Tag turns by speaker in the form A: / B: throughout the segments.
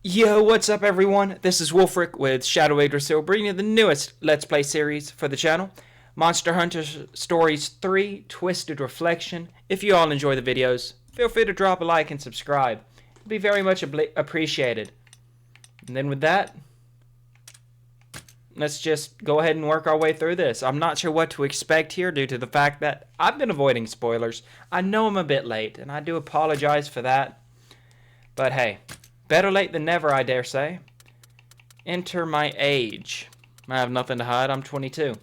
A: Yo, what's up everyone? This is Wolfric with Shadow Yggdrasil, bringing you the newest Let's Play series for the channel, Monster Hunter Stories 3, Twisted Reflection. If you all enjoy the videos, feel free to drop a like and subscribe. It'd be very much appreciated. And then with that, let's just go ahead and work our way through this. I'm not sure what to expect here due to the fact that I've been avoiding spoilers. I know I'm a bit late, and I do apologize for that. But hey, better late than never, I dare say. Enter my age. I have nothing to hide. I'm 22.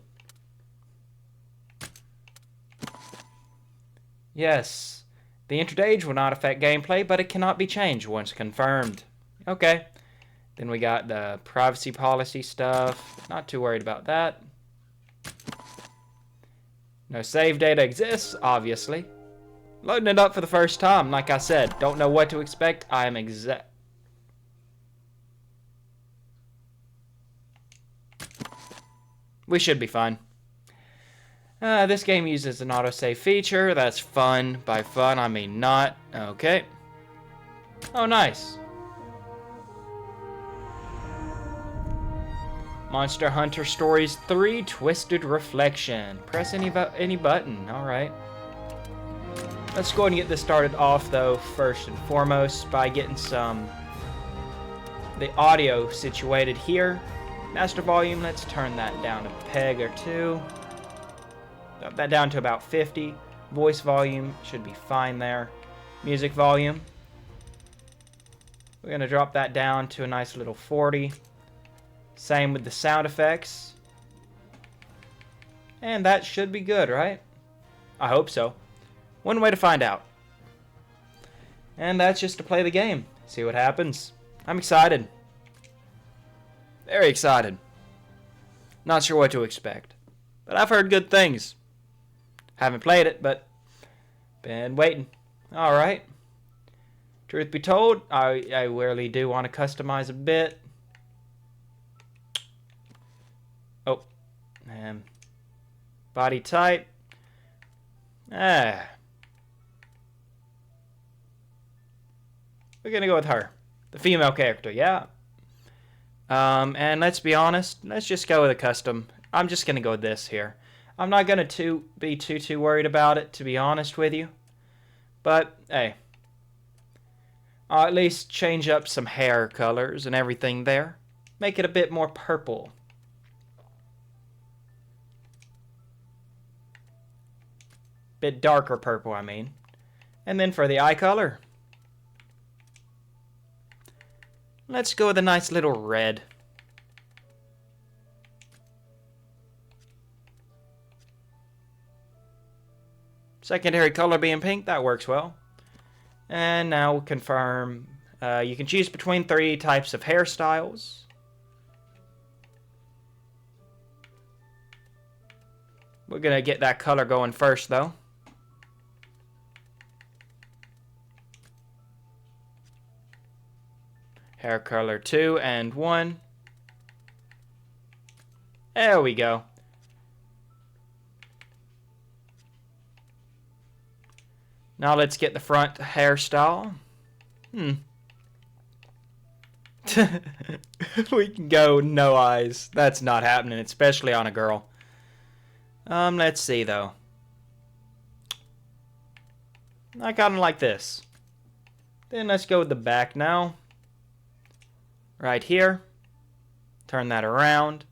A: Yes, the entered age will not affect gameplay, but it cannot be changed once confirmed. Okay. Then we got the privacy policy stuff. Not too worried about that. No save data exists, obviously. Loading it up for the first time, like I said. Don't know what to expect. I am We should be fine. This game uses an autosave feature. That's fun. By fun, I mean not. Okay. Oh, nice. Monster Hunter Stories 3, Twisted Reflection. Press any button. Alright. Let's go ahead and get this started off, though, first and foremost, by getting the audio situated here. Master volume, let's turn that down a peg or two. Drop that down to about 50. Voice volume should be fine there. Music volume, we're going to drop that down to a nice little 40. Same with the sound effects. And that should be good, right? I hope so. One way to find out. And that's just to play the game. See what happens. I'm excited. Very excited. Not sure what to expect. But I've heard good things. Haven't played it, but been waiting. Alright. Truth be told, I really do want to customize a bit. Oh. Body type. We're gonna go with her. The female character, yeah. And let's be honest, let's just go with a custom. I'm just gonna go with this here. I'm not gonna be too worried about it, to be honest with you. But hey, I'll at least change up some hair colors and everything there. Make it a bit more purple. Bit darker purple, I mean. And then for the eye color, let's go with a nice little red. Secondary color being pink, that works well. And now we'll confirm. You can choose between 3 types of hairstyles. We're going to get that color going first, though. Hair color 2 and 1. There we go. Now let's get the front hairstyle. We can go no eyes. That's not happening, especially on a girl. Let's see though. I kind of like this. Then let's go with the back now. Right here. Turn that around.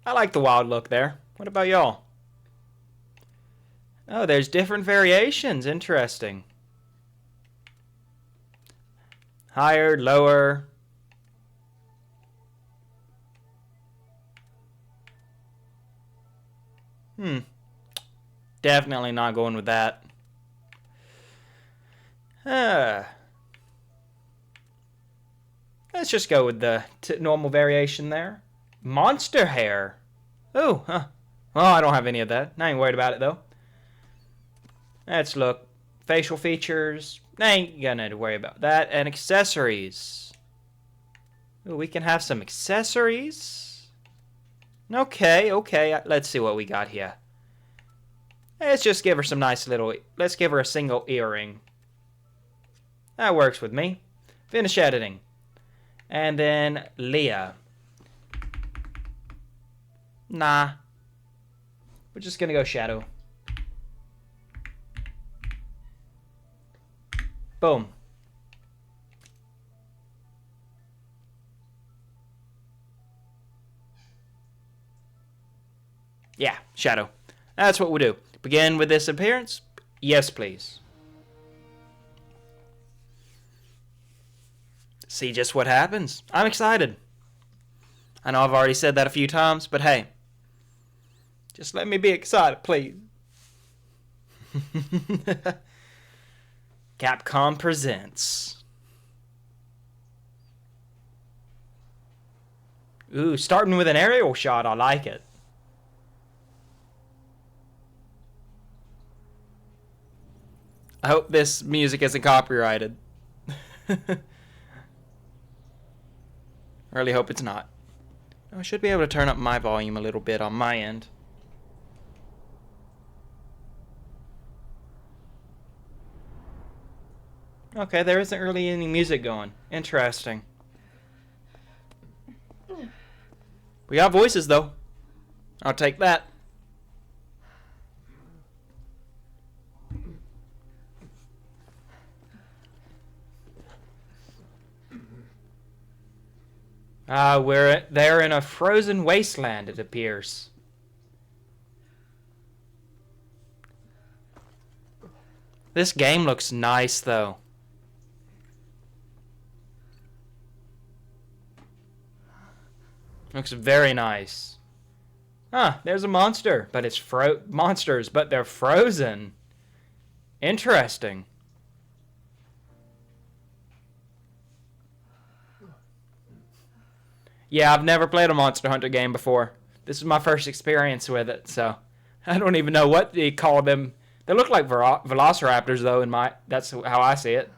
A: I like the wild look there. What about y'all? Oh, there's different variations. Interesting. Higher, lower. Definitely not going with that. Let's just go with the normal variation there. Monster hair. Oh, huh. Well, I don't have any of that. I ain't worried about it, though. Let's look. Facial features. I ain't gonna to worry about that. And accessories. Ooh, we can have some accessories. Okay. Let's see what we got here. Let's just give her some nice little... Let's give her a single earring. That works with me. Finish editing. And then Leah. Nah. We're just gonna go shadow. Boom. Yeah, shadow. That's what we'll do. Begin with this appearance? Yes, please. See just what happens. I'm excited. I know I've already said that a few times, but hey. Just let me be excited, please. Capcom presents. Ooh, starting with an aerial shot. I like it. I hope this music isn't copyrighted. I really hope it's not. I should be able to turn up my volume a little bit on my end. Okay, there isn't really any music going. Interesting. We got voices, though. I'll take that. We're there in a frozen wasteland, it appears. This game looks nice, though. Looks very nice. Ah, there's a monster, but it's monsters, but they're frozen. Interesting. Yeah, I've never played a Monster Hunter game before. This is my first experience with it, so I don't even know what they call them. They look like velociraptors, though. That's how I see it.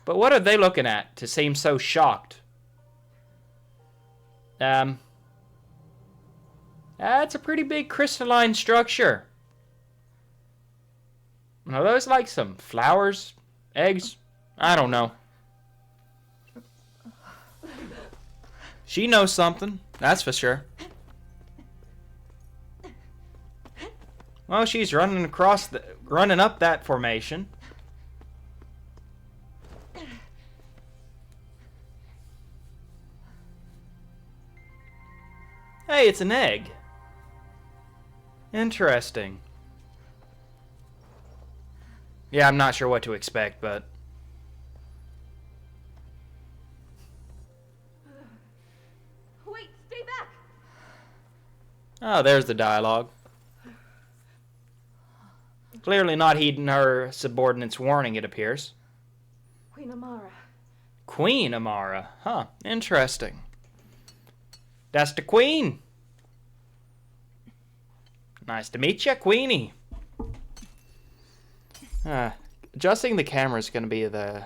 A: But what are they looking at to seem so shocked? That's a pretty big crystalline structure. Are those like some flowers? Eggs? I don't know. She knows something, that's for sure. Well, she's running up that formation. Hey, it's an egg. Interesting. Yeah, I'm not sure what to expect, but...
B: Wait, stay back!
A: Oh, there's the dialogue. Clearly not heeding her subordinate's warning, it appears.
B: Queen Amara.
A: Queen Amara. Huh, interesting. That's the Queen. Nice to meet you, Queenie. Adjusting the camera is going to be the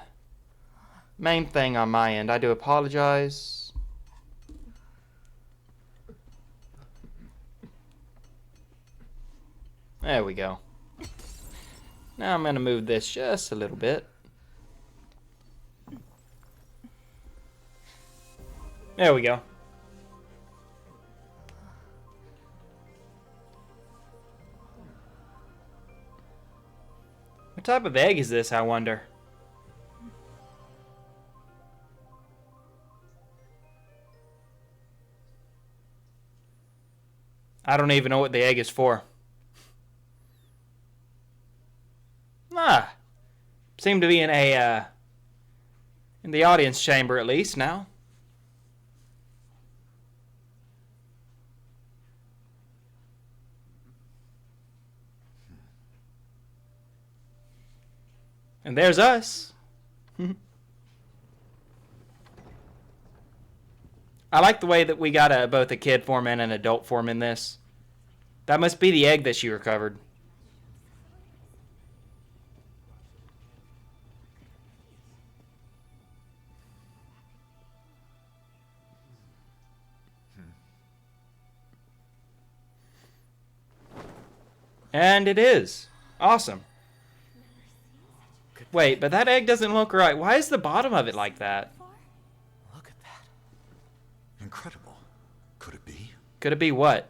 A: main thing on my end. I do apologize. There we go. Now I'm going to move this just a little bit. There we go. What type of egg is this, I wonder? I don't even know what the egg is for. Ah, seem to be in the audience chamber at least now. And there's us. I like the way that we got both a kid form and an adult form in this. That must be the egg that she recovered. And it is. Awesome.
C: Good
A: Wait, but that egg doesn't look right. Why is the bottom of it like that?
C: Look at that. Incredible. Could it be?
A: Could it be what?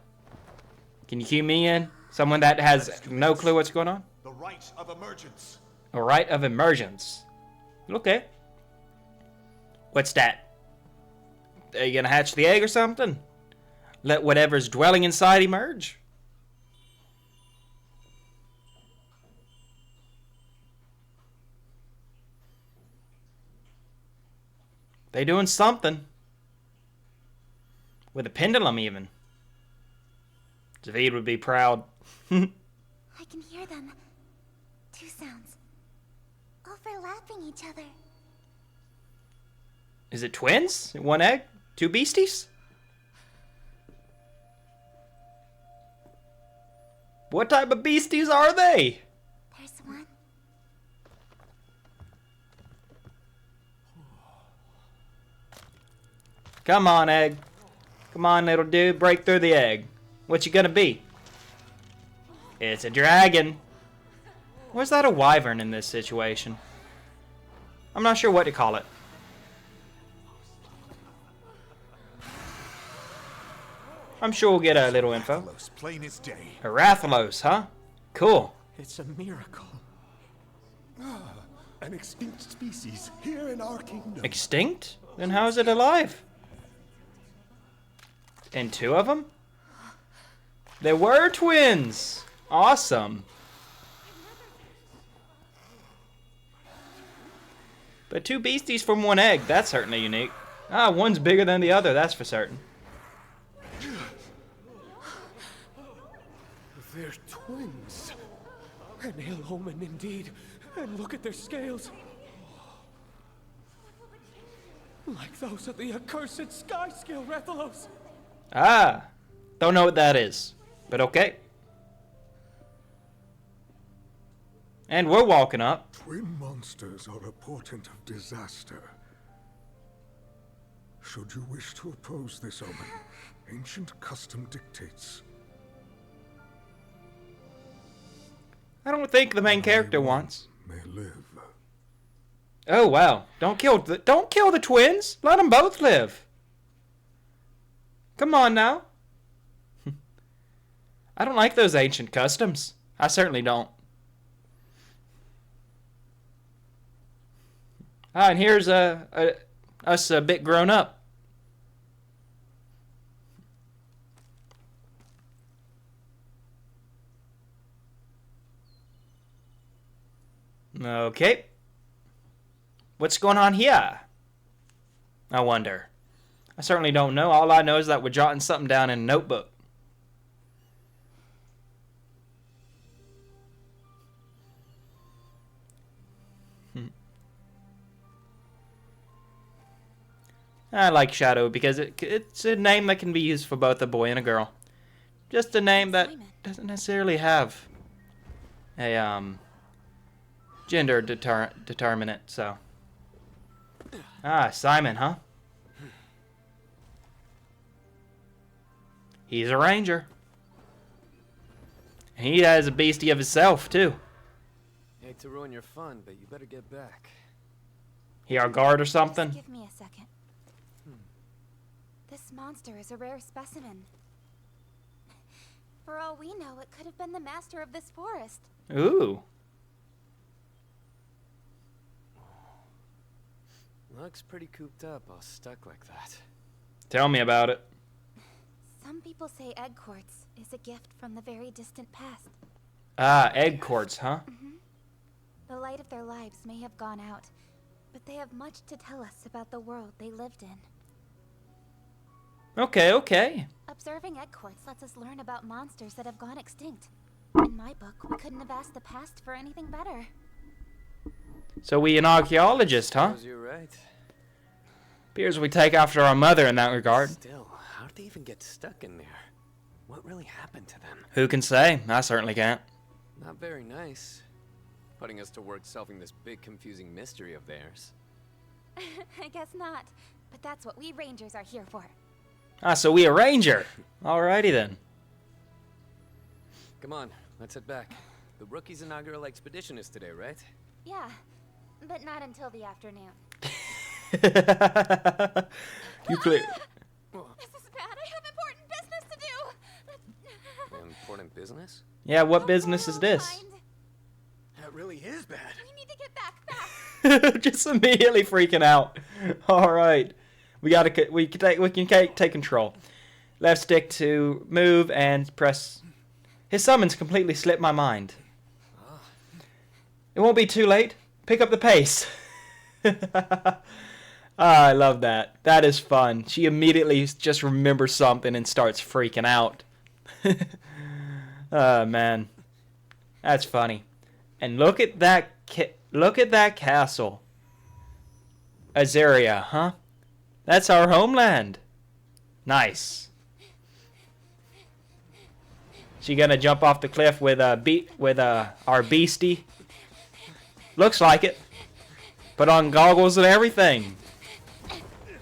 A: Can you cue me in? Someone that has no clue what's going on?
C: The rite of emergence.
A: A rite of emergence. Okay. What's that? Are you gonna hatch the egg or something? Let whatever's dwelling inside emerge? They doing something. With a pendulum even. David would be proud.
D: I can hear them. Two sounds. Overlapping each other.
A: Is it twins? One egg? Two beasties? What type of beasties are they?
D: There's one.
A: Come on, egg. Come on, little dude. Break through the egg. What you gonna be? It's a dragon. Was that a wyvern in this situation? I'm not sure what to call it. I'm sure we'll get a little info.
C: Rathalos, plain as day.
A: A Rathalos, huh? Cool.
E: It's a miracle. An extinct species here in our kingdom.
A: Extinct? Then how is it alive? And two of them? They were twins! Awesome. But two beasties from one egg, that's certainly unique. Ah, one's bigger than the other, that's for certain.
E: They're twins. An ill omen indeed. And look at their scales. Like those of the accursed sky scale Rathalos.
A: Ah, don't know what that is, but okay. And we're walking up.
F: Twin monsters are a portent of disaster. Should you wish to oppose this omen, ancient custom dictates.
A: I don't think the main character wants.
F: May live.
A: Oh wow! Don't kill the twins. Let them both live. Come on now. I don't like those ancient customs. I certainly don't. Ah, and here's us a bit grown up. Okay. What's going on here? I wonder. I certainly don't know. All I know is that we're jotting something down in a notebook. I like Shadow because it's a name that can be used for both a boy and a girl. Just a name that doesn't necessarily have a gender determinant, so. Ah, Simon, huh? He's a ranger. He has a beastie of himself, too.
G: Hate to ruin your fun, but you better get back.
A: He our guard or something?
D: Just give me a second. This monster is a rare specimen. For all we know, it could have been the master of this forest.
A: Ooh.
G: Looks pretty cooped up, all stuck like that.
A: Tell me about it.
D: Some people say egg quartz is a gift from the very distant past.
A: Ah, egg quartz, huh?
D: The light of their lives may have gone out, but they have much to tell us about the world they lived in.
A: Okay, okay.
D: Observing egg quartz lets us learn about monsters that have gone extinct. In my book, we couldn't have asked the past for anything better.
A: So we an archaeologist, huh?
G: Suppose you're right.
A: Appears we take after our mother in that regard.
G: Still, how did they even get stuck in there? What really happened to them?
A: Who can say? I certainly can't.
G: Not very nice. Putting us to work solving this big confusing mystery of theirs.
D: I guess not, but that's what we rangers are here for.
A: Ah, so we a ranger. Alrighty then.
G: Come on, let's head back. The rookie's inaugural expedition is today, right?
D: Yeah, but not until the afternoon.
A: You clear.
D: This is bad. I have important business to do.
G: Important business?
A: Yeah, what business is this?
C: That really is bad.
D: We need to get back fast.
A: Just immediately freaking out. All right, we can take control. Left stick to move and press. His summons completely slipped my mind. It won't be too late. Pick up the pace. I love that. That is fun. She immediately just remembers something and starts freaking out. Oh man, that's funny. And look at that. Look at that castle. Azaria, huh? That's our homeland. Nice. She gonna jump off the cliff with our beastie? Looks like it. Put on goggles and everything.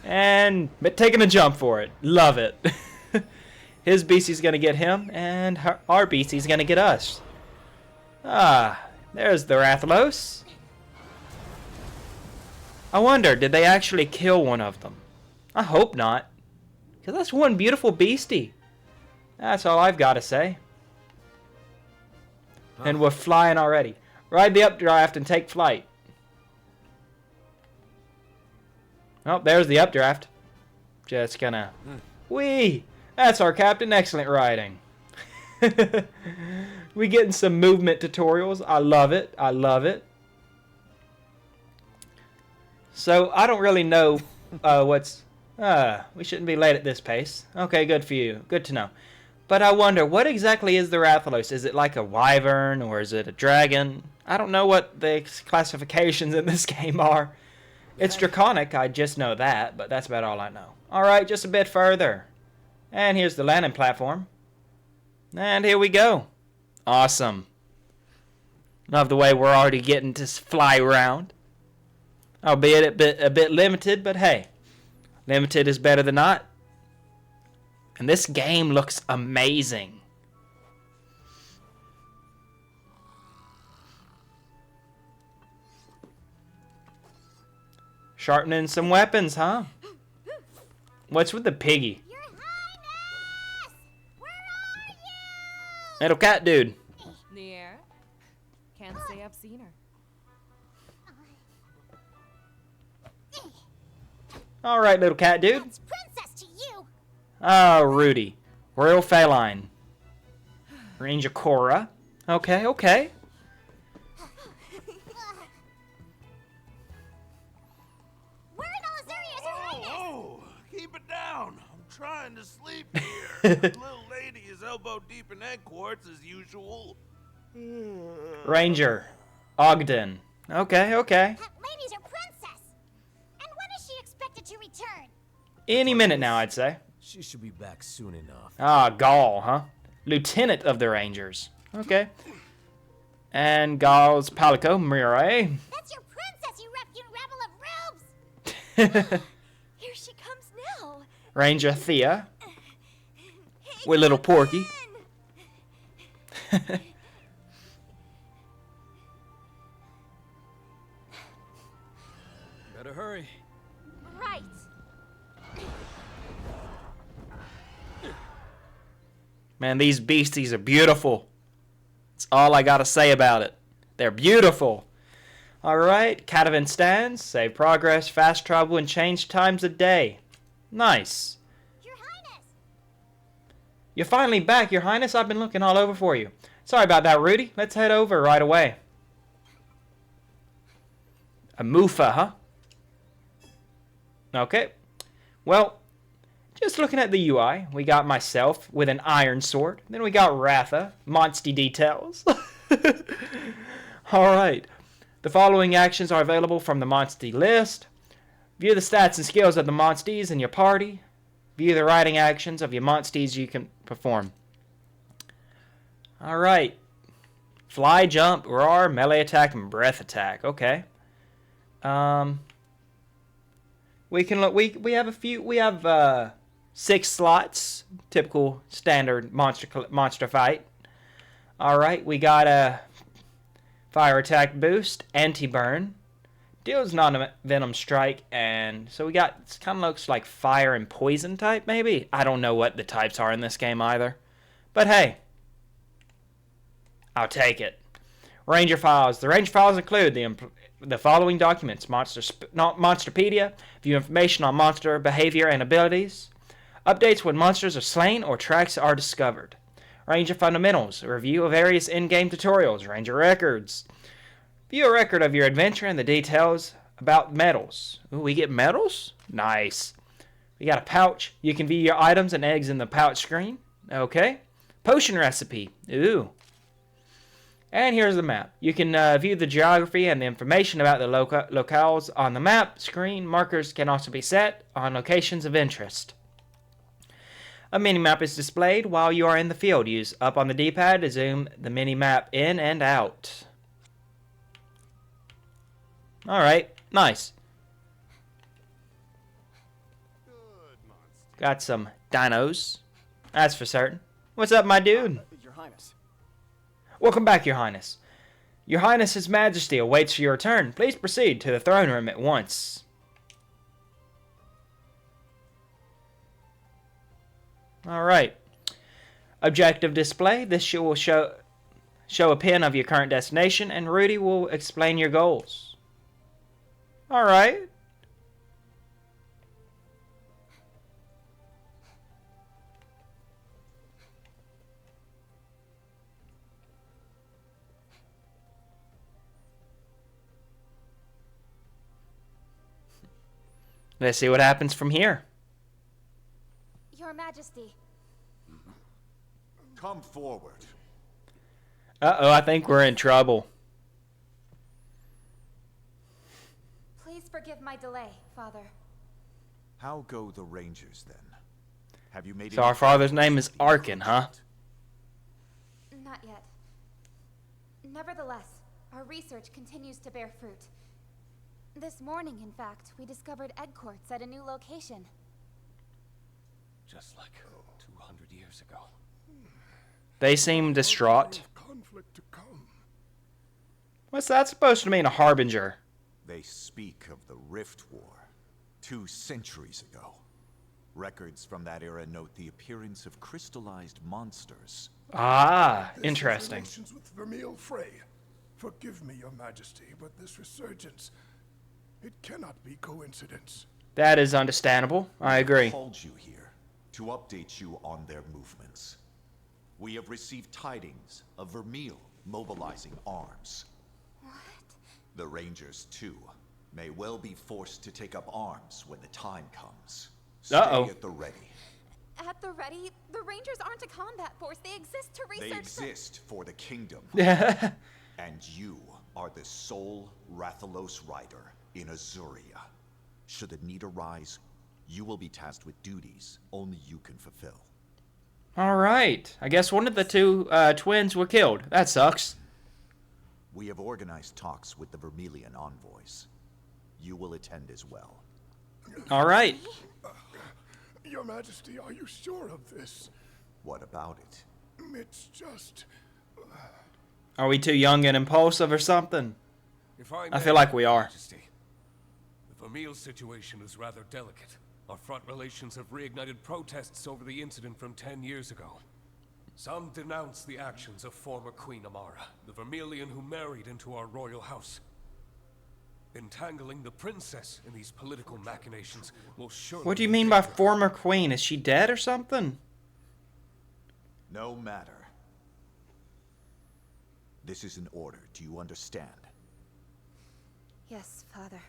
A: And taking a jump for it. Love it. His beastie's gonna get him, and our beastie's gonna get us. Ah, there's the Rathalos. I wonder, did they actually kill one of them? I hope not. Because that's one beautiful beastie. That's all I've got to say. And we're flying already. Ride the updraft and take flight. Oh, there's the updraft. Just gonna... Whee! That's our captain. Excellent riding. We getting some movement tutorials. I love it. I love it. So, I don't really know what's... we shouldn't be late at this pace. Okay, good for you. Good to know. But I wonder, what exactly is the Rathalos? Is it like a wyvern, or is it a dragon? I don't know what the classifications in this game are. It's draconic, I just know that, but that's about all I know. Alright, just a bit further. And here's the landing platform. And here we go. Awesome. Love the way we're already getting to fly around. Albeit a bit limited, but hey. Limited is better than not. And this game looks amazing. Sharpening some weapons, huh? What's with the piggy?
D: Your Highness! Where are you?
A: Little cat dude.
H: The air? Can't say I've seen her.
A: Alright, little cat dude.
D: That's princess to you.
A: Oh, Rudy. Royal Feline. Ranger Cora. Okay, okay.
D: Where in all Azaria is Her Highness?
I: Oh, keep it down. I'm trying to sleep here. The little lady is elbow deep in egg quartz as usual.
A: Ranger. Ogden. Okay, okay.
D: That lady's our princess. And when is she expected to return?
A: Any minute now, I'd say.
E: She should be back soon enough.
A: Ah, Gaul, huh? Lieutenant of the Rangers. Okay. And Gaul's Palico Mirai.
D: That's your princess, you rabble of robes. Here she comes now.
A: Ranger Thea. With little Porky.
E: Better hurry.
D: Right.
A: Man, these beasties are beautiful. That's all I gotta say about it. They're beautiful. Alright, Catavan stands, save progress, fast travel, and change times of day. Nice.
D: Your Highness.
A: You're finally back, Your Highness. I've been looking all over for you. Sorry about that, Rudy. Let's head over right away. A Mufa, huh? Okay. Well, just looking at the UI, we got myself with an iron sword. Then we got Ratha, Monsty details. Alright. The following actions are available from the Monsty list. View the stats and skills of the Monsties in your party. View the riding actions of your Monsties you can perform. Alright. Fly, jump, roar, melee attack, and breath attack. Okay. We can look. We have a few. We have 6 slots. Typical standard monster fight. All right. We got a fire attack boost, anti-burn, Deals non-venom strike, and so we got, it kind of looks like fire and poison type, maybe? I don't know what the types are in this game either. But hey, I'll take it. Ranger files. The Ranger files include the following documents: Monsterpedia, view information on monster behavior and abilities, updates when monsters are slain or tracks are discovered, Ranger fundamentals, a review of various in-game tutorials, Ranger records, view a record of your adventure and the details about medals. Ooh, we get medals? Nice. We got a pouch. You can view your items and eggs in the pouch screen. Okay. Potion recipe. Ooh. And here's the map. You can view the geography and the information about the locales on the map screen. Markers can also be set on locations of interest. A mini-map is displayed while you are in the field. Use up on the D-pad to zoom the mini-map in and out. Alright, nice. Got some dinos. That's for certain. What's up, my dude?
E: Your Highness.
A: Welcome back, Your Highness. Your Highness, His Majesty awaits your return. Please proceed to the throne room at once. Alright. Objective display. This will show a pin of your current destination, and Rudy will explain your goals. Alright. Let's see what happens from here.
D: Your Majesty.
C: Come forward.
A: Uh-oh, I think we're in trouble.
D: Please forgive my delay, Father.
C: How go the Rangers then? Have you made
A: So our father's name is Arkin, huh?
D: Not yet. Nevertheless, our research continues to bear fruit. This morning, in fact, we discovered egg quartz at a new location.
E: Just like 200 years ago.
A: They seem distraught.
F: Conflict to come.
A: What's that supposed to mean, a harbinger?
C: They speak of the Rift War 2 centuries ago. Records from that era note the appearance of crystallized monsters.
A: Ah,
F: This
A: interesting.
F: is relations with Vermeil Frey. Forgive me, Your Majesty, but this resurgence, it cannot be coincidence.
A: That is understandable. I agree.
C: Called you here to update you on their movements. We have received tidings of Vermeil mobilizing arms.
D: What?
C: The Rangers, too, may well be forced to take up arms when the time comes. Stay
A: Uh-oh.
C: at the ready.
D: At the ready, the Rangers aren't a combat force. They exist to research.
C: They exist for the kingdom.
A: Yeah.
C: And you are the sole Rathalos rider in Azuria. Should the need arise, you will be tasked with duties only you can fulfill.
A: Alright. I guess one of the two twins were killed. That sucks.
C: We have organized talks with the Vermilion envoys. You will attend as well.
A: Alright.
F: Your Majesty, are you sure of this?
C: What about it?
F: It's just...
A: Are we too young and impulsive or something?
E: If I
A: I feel like we are.
E: Majesty, the Vermeil situation is rather delicate. Our front relations have reignited protests over the incident from 10 years ago. Some denounce the actions of former Queen Amara, the Vermilion who married into our royal house. Entangling the princess in these political machinations will surely...
A: What do you mean by former queen? Is she dead or something?
C: No matter. This is an order. Do you understand?
D: Yes, Father.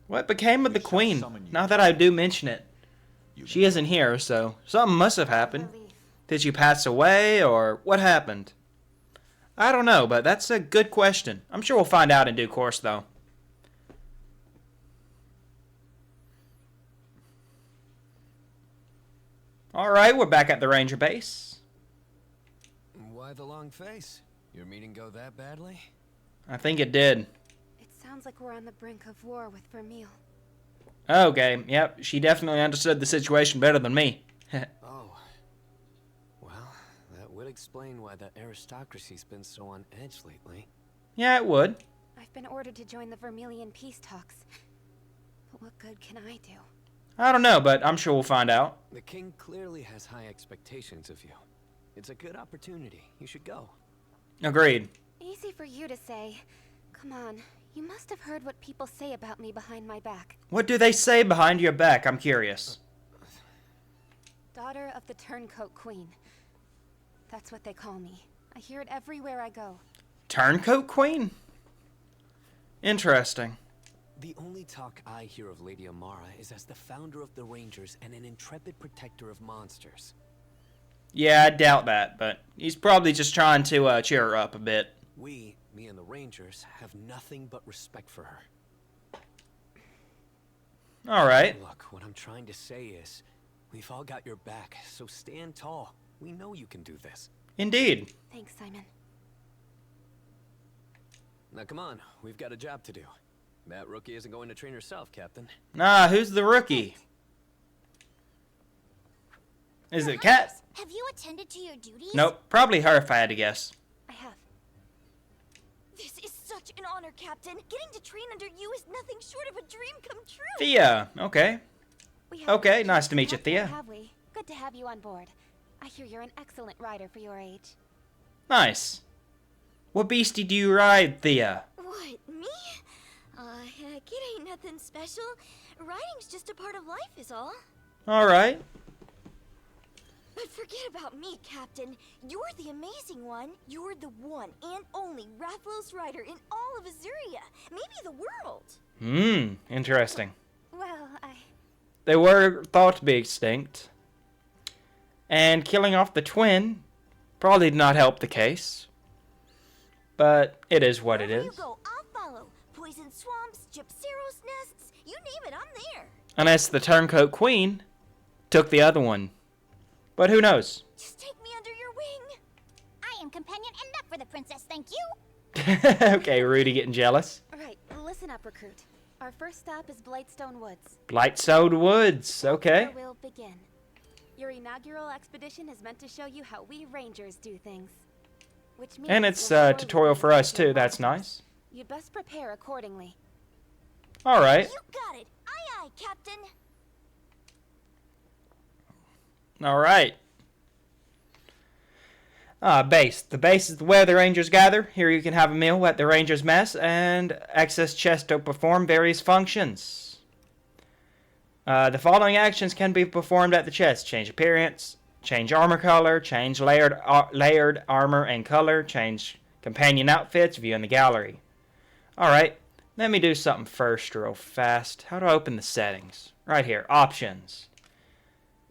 A: What became of the queen? Now that I do mention it. She isn't here, so something must have happened.
D: Relief.
A: Did she pass away, or what happened? I don't know, but that's a good question. I'm sure we'll find out in due course, though. Alright, we're back at the Ranger base.
G: Why the long face? Your meeting go that badly?
A: I think it did.
B: It sounds like we're on the brink of war with Vermeil.
A: Okay, yep, she definitely understood the situation better than me.
G: Oh. Well, that would explain why the aristocracy's been so on edge lately.
A: Yeah, it would.
B: I I've been ordered to join the Vermilion peace talks. But what good can I do?
A: I don't know, but I'm sure we'll find out.
G: The king clearly has high expectations of you. It's a good opportunity. You should go.
A: Agreed.
B: Easy for you to say. Come on, you must have heard what people say about me behind my back.
A: What do they say behind your back? I'm curious.
B: Daughter of the Turncoat Queen. That's what they call me. I hear it everywhere I go.
A: Turncoat Queen? Interesting.
G: The only talk I hear of Lady Amara is as the founder of the Rangers and an intrepid protector of monsters.
A: Yeah, I doubt that, but he's probably just trying to cheer her up a bit.
G: We, me and the Rangers, have nothing but respect for her.
A: Alright.
G: Look, what I'm trying to say is, we've all got your back, so stand tall. We know you can do this.
A: Indeed.
B: Thanks, Simon.
G: Now come on, we've got a job to do. That rookie isn't going to train herself, Captain.
A: Nah, who's the rookie? Is it Cat?
J: Have you attended to your duties?
A: Nope, probably her if I had to guess.
B: I have.
J: This is such an honor, Captain. Getting to train under you is nothing short of a dream come true.
A: Thea, okay.
B: We have
A: Okay,
B: much
A: nice to meet you,
B: to
A: Thea.
B: have we? Good to have you on board. I hear you're an excellent rider for your age.
A: Nice. What beastie do you ride, Thea?
J: What, me? Heck, it ain't nothing special. Riding's just a part of life is all.
A: Alright.
J: But forget about me, Captain. You're the amazing one. You're the one and only Rathalos rider in all of Azuria. Maybe the world.
A: Interesting.
B: Well,
A: They were thought to be extinct. And killing off the twin probably did not help the case. But it is what it
J: Wherever
A: is.
J: you go, I'll follow. Poison swamps, Gypceros nests, you name it, I'm there.
A: Unless the Turncoat Queen took the other one. But who knows?
J: Just take me under your wing.
K: I am companion enough for the princess, thank you.
A: Okay, Rudy getting jealous.
B: right, listen up, recruit. Our first stop is Blightstone Woods.
A: Blightstone Woods, okay.
B: Where we'll begin. Your inaugural expedition is meant to show you how we Rangers do things. Which means
A: And it's
B: before
A: a
B: we
A: tutorial for us
B: begin
A: too, that's
B: monsters,
A: nice.
B: You'd best prepare accordingly.
A: Alright.
J: You got it. Aye, aye, Captain.
A: Alright. Base. The base is where the Rangers gather. Here you can have a meal at the Rangers mess and access chests to perform various functions. The following actions can be performed at the chest. Change appearance, change armor color, change layered armor and color, change companion outfits, view in the gallery. Alright, let me do something first real fast. How do I open the settings? Right here, options.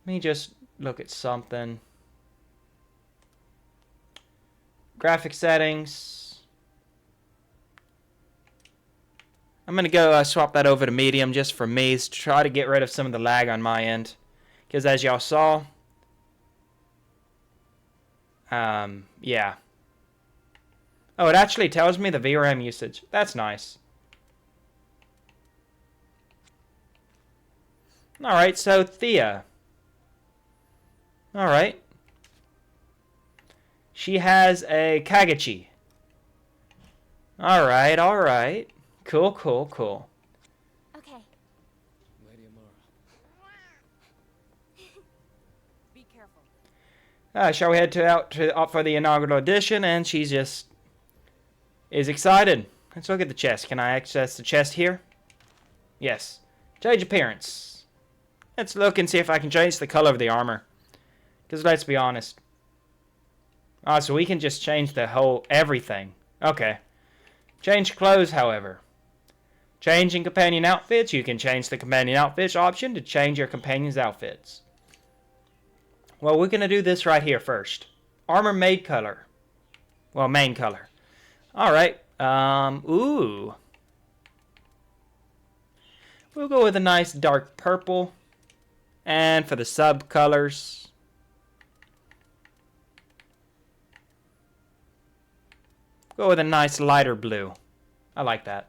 A: Let me just look at something. Graphic settings. I'm going to go swap that over to medium just for me to try to get rid of some of the lag on my end. Because as y'all saw, yeah. Oh, it actually tells me the VRAM usage. That's nice. Alright, so Thea. Alright. She has a Kagachi. Alright, alright. Cool, cool, cool.
B: Okay.
G: Lady Amara.
H: Be careful.
A: Shall we head out for the inaugural edition? And she just is excited. Let's look at the chest. Can I access the chest here? Yes. Change appearance. Let's look and see if I can change the color of the armor. Because let's be honest. So we can just change the whole everything. Okay. Change clothes, however. Changing companion outfits. You can change the companion outfits option to change your companion's outfits. Well, we're going to do this right here first. Armor made color. Well, main color. Alright. Ooh. We'll go with a nice dark purple. And for the sub colors, go with a nice lighter blue. I like that.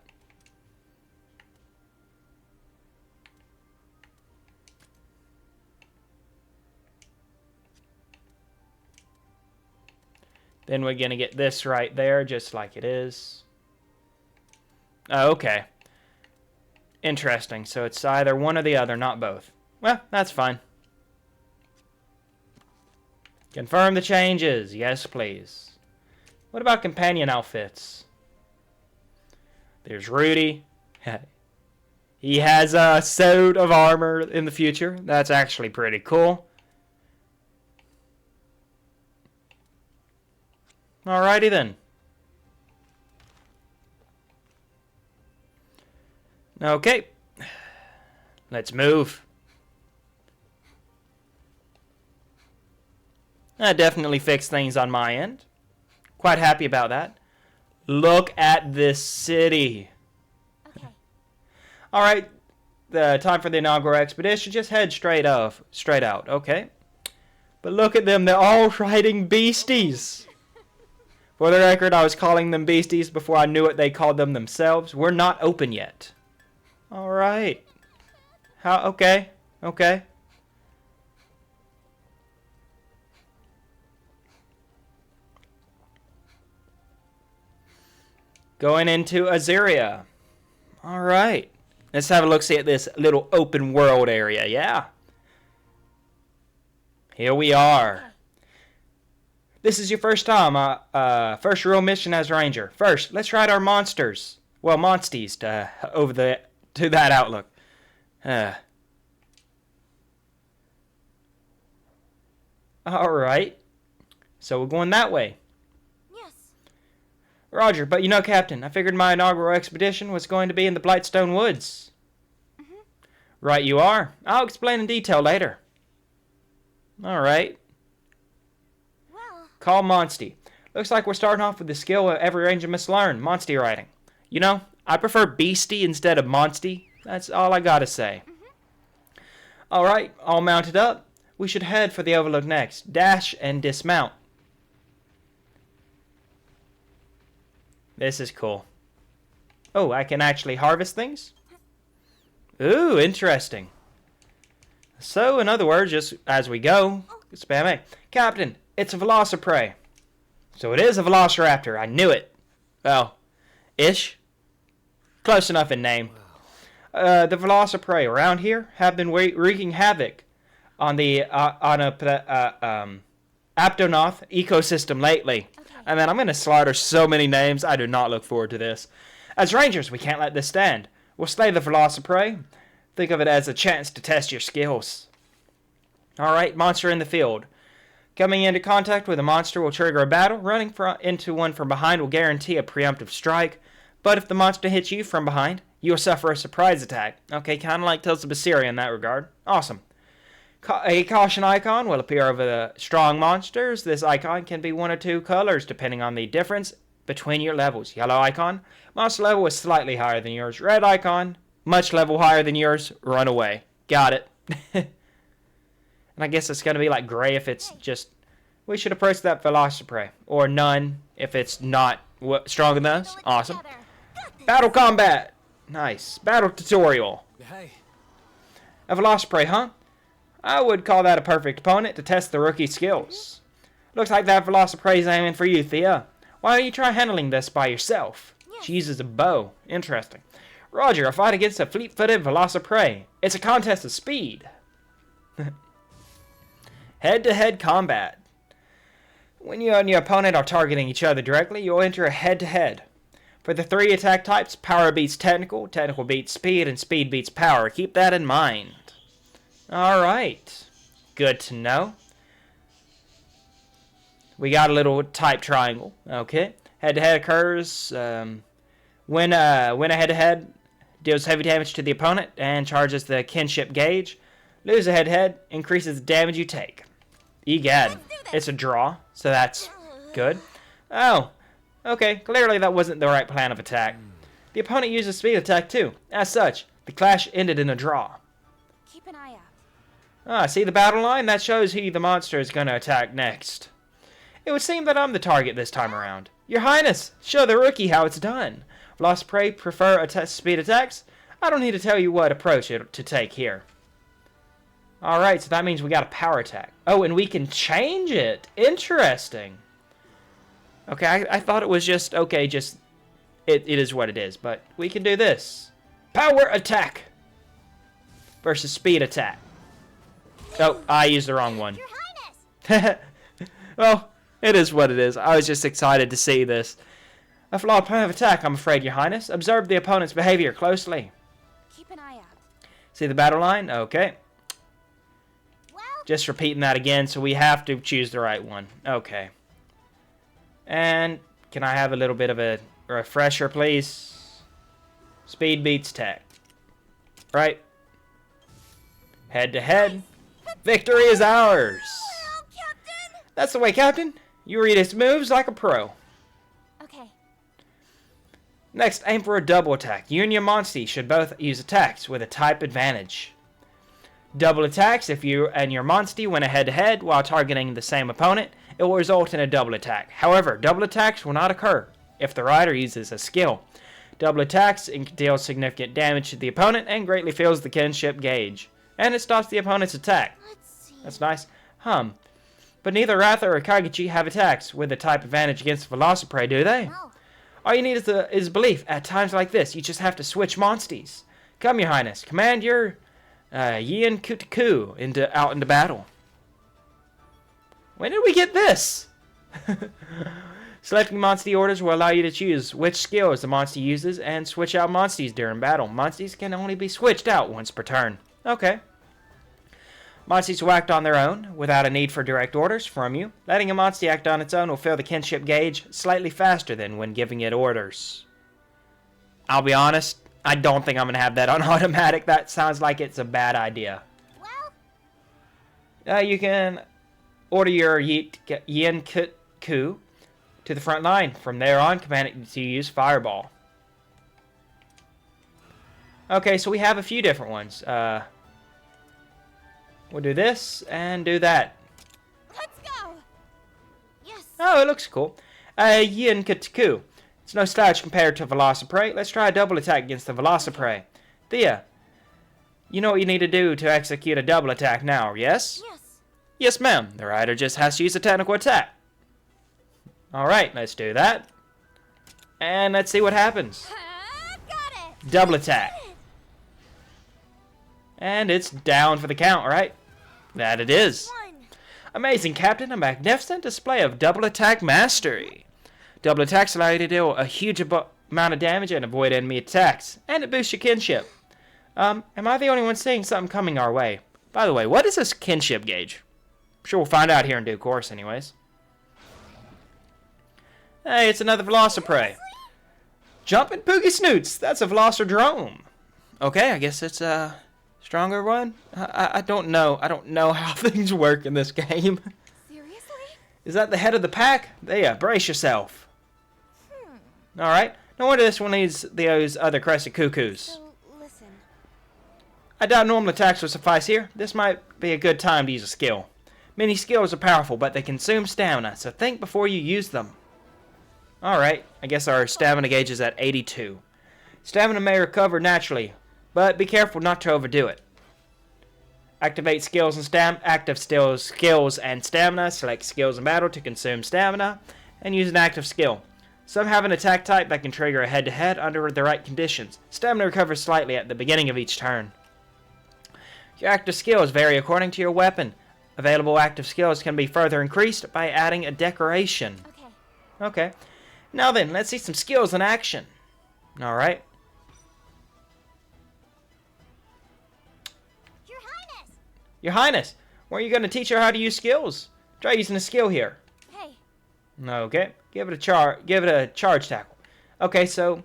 A: Then we're going to get this right there, just like it is. Oh, okay. Interesting. So it's either one or the other, not both. Well, that's fine. Confirm the changes. Yes, please. What about companion outfits? There's Rudy. He has a suit of armor in the future. That's actually pretty cool. Alrighty then. Okay. Let's move. That definitely fixed things on my end. Quite happy about that. Look at this city.
J: Okay.
A: Alright. The time for the inaugural expedition. Just head straight out. Okay. But look at them. They're all riding beasties. For the record, I was calling them beasties before I knew what they called them themselves. We're not open yet. Alright. Okay. Okay. Going into Azuria. Alright. Let's have a look-see at this little open world area, yeah? Here we are. This is your first time, first real mission as Ranger. First, let's ride our monsters. Well, monsties to that outlook. Alright. So we're going that way.
J: Yes.
A: Roger, but you know, Captain, I figured my inaugural expedition was going to be in the Blightstone Woods. Right you are. I'll explain in detail later. Alright.
J: Well.
A: Call Monsty. Looks like we're starting off with the skill every ranger must learn, Monsty riding. You know, I prefer Beastie instead of Monsty. That's all I gotta say. Alright, all mounted up. We should head for the overlook next. Dash and dismount. This is cool. Oh, I can actually harvest things? Ooh, interesting. So, in other words, just as we go, spam A. Captain, it's a Velociprey. So it is a Velociraptor. I knew it. Well, ish. Close enough in name. The Velociprey around here have been wreaking havoc on the Aptonoth ecosystem lately.
J: Okay.
A: And then I'm going to slaughter so many names. I do not look forward to this. As Rangers, we can't let this stand. We'll slay the Velociprey. Think of it as a chance to test your skills. Alright, monster in the field. Coming into contact with a monster will trigger a battle. Running into one from behind will guarantee a preemptive strike. But if the monster hits you from behind, you'll suffer a surprise attack. Okay, kind of like Tales of Berseria in that regard. Awesome. A caution icon will appear over the strong monsters. This icon can be one or two colors depending on the difference between your levels. Yellow icon, monster level is slightly higher than yours. Red icon, much level higher than yours. Run away. Got it. And I guess it's going to be like gray if it's just... We should approach that Velociprey. Or none if it's not stronger than us. Awesome. Battle combat. Nice. Battle tutorial.
G: Hey.
A: A Velociprey, huh? I would call that a perfect opponent to test the rookie skills. Looks like that Velociprey's aiming for you, Thea. Why don't you try handling this by yourself?
J: Yes.
A: She uses a bow. Interesting. Roger, a fight against a fleet-footed Velociprey. It's a contest of speed. Head-to-head combat. When you and your opponent are targeting each other directly, you'll enter a head-to-head. For the three attack types, power beats technical, technical beats speed, and speed beats power. Keep that in mind. Alright. Good to know. We got a little type triangle. Okay. Head-to-head occurs when a head-to-head deals heavy damage to the opponent and charges the kinship gauge. Lose a head-to-head, increases the damage you take. Egad. It's a draw, so that's good. Oh. Okay, clearly that wasn't the right plan of attack. The opponent uses speed attack too. As such, the clash ended in a draw.
D: Keep an eye out.
A: Ah, see the battle line? That shows who the monster is going to attack next. It would seem that I'm the target this time around. Your Highness, show the rookie how it's done. Velociprey prefer speed attacks? I don't need to tell you what approach to take here. Alright, so that means we got a power attack. Oh, and we can change it. Interesting. Okay, I thought it was just, okay, just it is what it is. But we can do this. Power attack versus speed attack. Oh, I used the wrong one.
K: Your Highness!
A: Well, it is what it is. I was just excited to see this. A flawed plan of attack, I'm afraid, Your Highness. Observe the opponent's behavior closely.
D: Keep an eye out.
A: See the battle line? Okay.
K: Well,
A: Just repeating that again, so we have to choose the right one. Okay. And can I have a little bit of a refresher, please? Speed beats tech. Right? Head to head. Victory is ours.
J: Well, Captain!
A: That's the way, Captain. You read his moves like a pro.
D: Okay.
A: Next, aim for a double attack. You and your Monstie should both use attacks with a type advantage. Double attacks, if you and your Monstie win a head-to-head while targeting the same opponent, it will result in a double attack. However, double attacks will not occur if the rider uses a skill. Double attacks deal significant damage to the opponent and greatly fills the kinship gauge. And it stops the opponent's attack.
J: Let's see.
A: That's nice. But neither Ratha or Kageki have attacks with a type advantage against Velociprey, do they?
K: no.
A: All you need is belief. At times like this, you just have to switch Monsties. Come, Your Highness. Command your Yin Kutaku out into battle. When did we get this? Selecting Monstie orders will allow you to choose which skills the Monstie uses and switch out Monsties during battle. Monsties can only be switched out once per turn. Okay. Monsties will act on their own, without a need for direct orders from you. Letting a Monstie act on its own will fill the kinship gauge slightly faster than when giving it orders. I'll be honest, I don't think I'm going to have that on automatic. That sounds like it's a bad idea.
K: Well,
A: You can order your Yin Kut-Ku to the front line. From there on, command it to use Fireball. Okay, so we have a few different ones. We'll do this and do that.
D: Let's go!
J: Yes.
A: Oh, it looks cool. Yin Kut-Ku. It's no slouch compared to Velociprey. Let's try a double attack against the Velociprey. Thea, you know what you need to do to execute a double attack now, yes?
J: Yes.
A: Yes, ma'am. The rider just has to use a technical attack. Alright, let's do that. And let's see what happens.
D: Got it!
A: Double attack. And it's down for the count, right? That it is.
J: One.
A: Amazing, Captain. A magnificent display of double attack mastery. Double attacks allow you to deal a huge amount of damage and avoid enemy attacks. And it boosts your kinship. Am I the only one seeing something coming our way? By the way, what is this kinship gauge? I'm sure we'll find out here in due course anyways. Hey, it's another Velociprey. Jumping Poogie Snoots. That's a Velociraptor. Okay, I guess it's a stronger one. I don't know. I don't know how things work in this game.
D: Seriously?
A: Is that the head of the pack? There, brace yourself. Alright. No wonder this one needs those other crested cuckoos.
D: So, listen.
A: I doubt normal attacks will suffice here. This might be a good time to use a skill. Many skills are powerful, but they consume stamina, so think before you use them. Alright, I guess our stamina gauge is at 82. Stamina may recover naturally, but be careful not to overdo it. Activate skills and active skills and stamina. Select skills in battle to consume stamina, and use an active skill. Some have an attack type that can trigger a head-to-head under the right conditions. Stamina recovers slightly at the beginning of each turn. Your active skills vary according to your weapon. Available active skills can be further increased by adding a decoration.
D: Okay.
A: Okay. Now then, let's see some skills in action. Alright.
K: Your Highness!
A: Your Highness, weren't you going to teach her how to use skills? Try using a skill here.
D: Hey,
A: Okay. Give it a charge tackle. Okay, so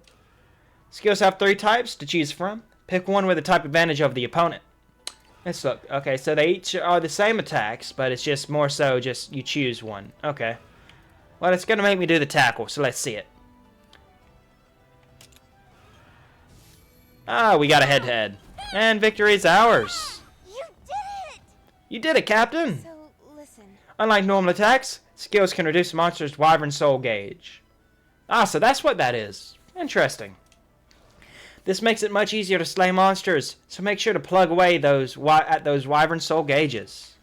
A: skills have 3 types to choose from. Pick one with a type advantage over the opponent. Let's look. Okay, so they each are the same attacks, but it's just more so just you choose one. Okay. Well, it's going to make me do the tackle, so let's see it. Ah, we got a head-to-head. And victory is ours.
J: You did it!
A: You did it, Captain!
D: so, listen.
A: Unlike normal attacks, skills can reduce monsters' wyvern soul gauge. Ah, so that's what that is. Interesting. This makes it much easier to slay monsters, so make sure to plug away at those wyvern soul gauges.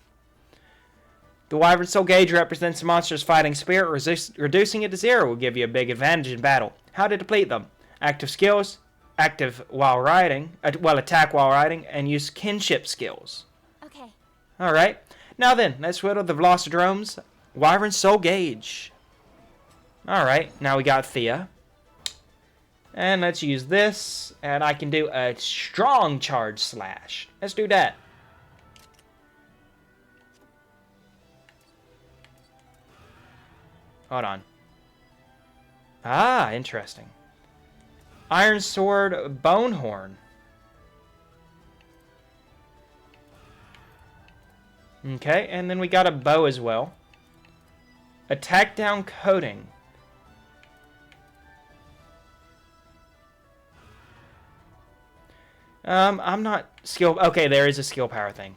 A: The wyvern soul gauge represents the monster's fighting spirit. Reducing it to 0 will give you a big advantage in battle. how to deplete them. Active skills, active while riding, attack while riding, and use kinship skills.
D: Okay.
A: Alright, now then, let's whittle the Velocidrome's Wyvern Soul Gauge. Alright, now we got Thea. And let's use this, and I can do a strong charge slash. Let's do that. Hold on. Ah, interesting. Iron Sword Bonehorn. Okay, and then we got a bow as well. Attack down coating. I'm not skill. Okay, there is a skill power thing.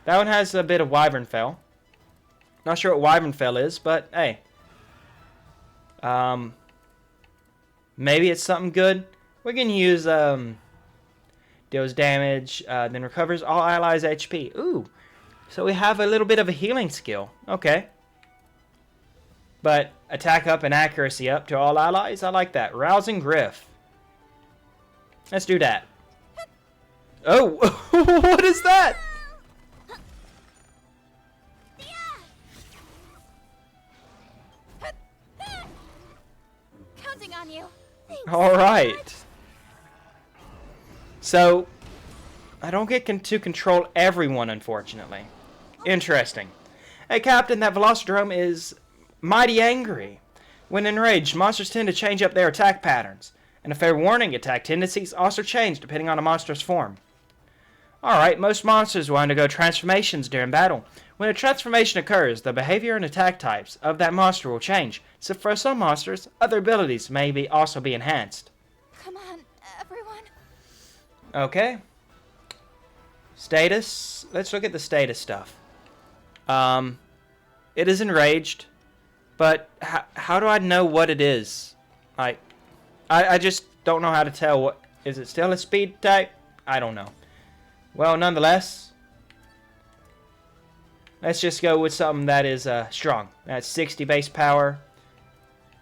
A: That one has a bit of Wyvern Fell. Not sure what Wyvern Fell is, but hey. Maybe it's something good. We can use deals damage, then recovers all allies' HP. Ooh, so we have a little bit of a healing skill. Okay. But attack up and accuracy up to all allies. I like that. Rousing Griff. Let's do that. Oh, what is that?
D: Counting on you.
A: All right. So, I don't get to control everyone, unfortunately. Interesting. Hey, Captain, that Velocidrome is mighty angry. When enraged, monsters tend to change up their attack patterns. And a fair warning, attack tendencies also change depending on a monster's form. Alright, most monsters will undergo transformations during battle. When a transformation occurs, the behavior and attack types of that monster will change. So for some monsters, other abilities may also be enhanced.
D: Come on, everyone.
A: Okay. Status. Let's look at the status stuff. It is enraged, but how do I know what it is? I just don't know how to tell what. Is it still a speed type? I don't know. Well, nonetheless, let's just go with something that is strong. That's 60 base power.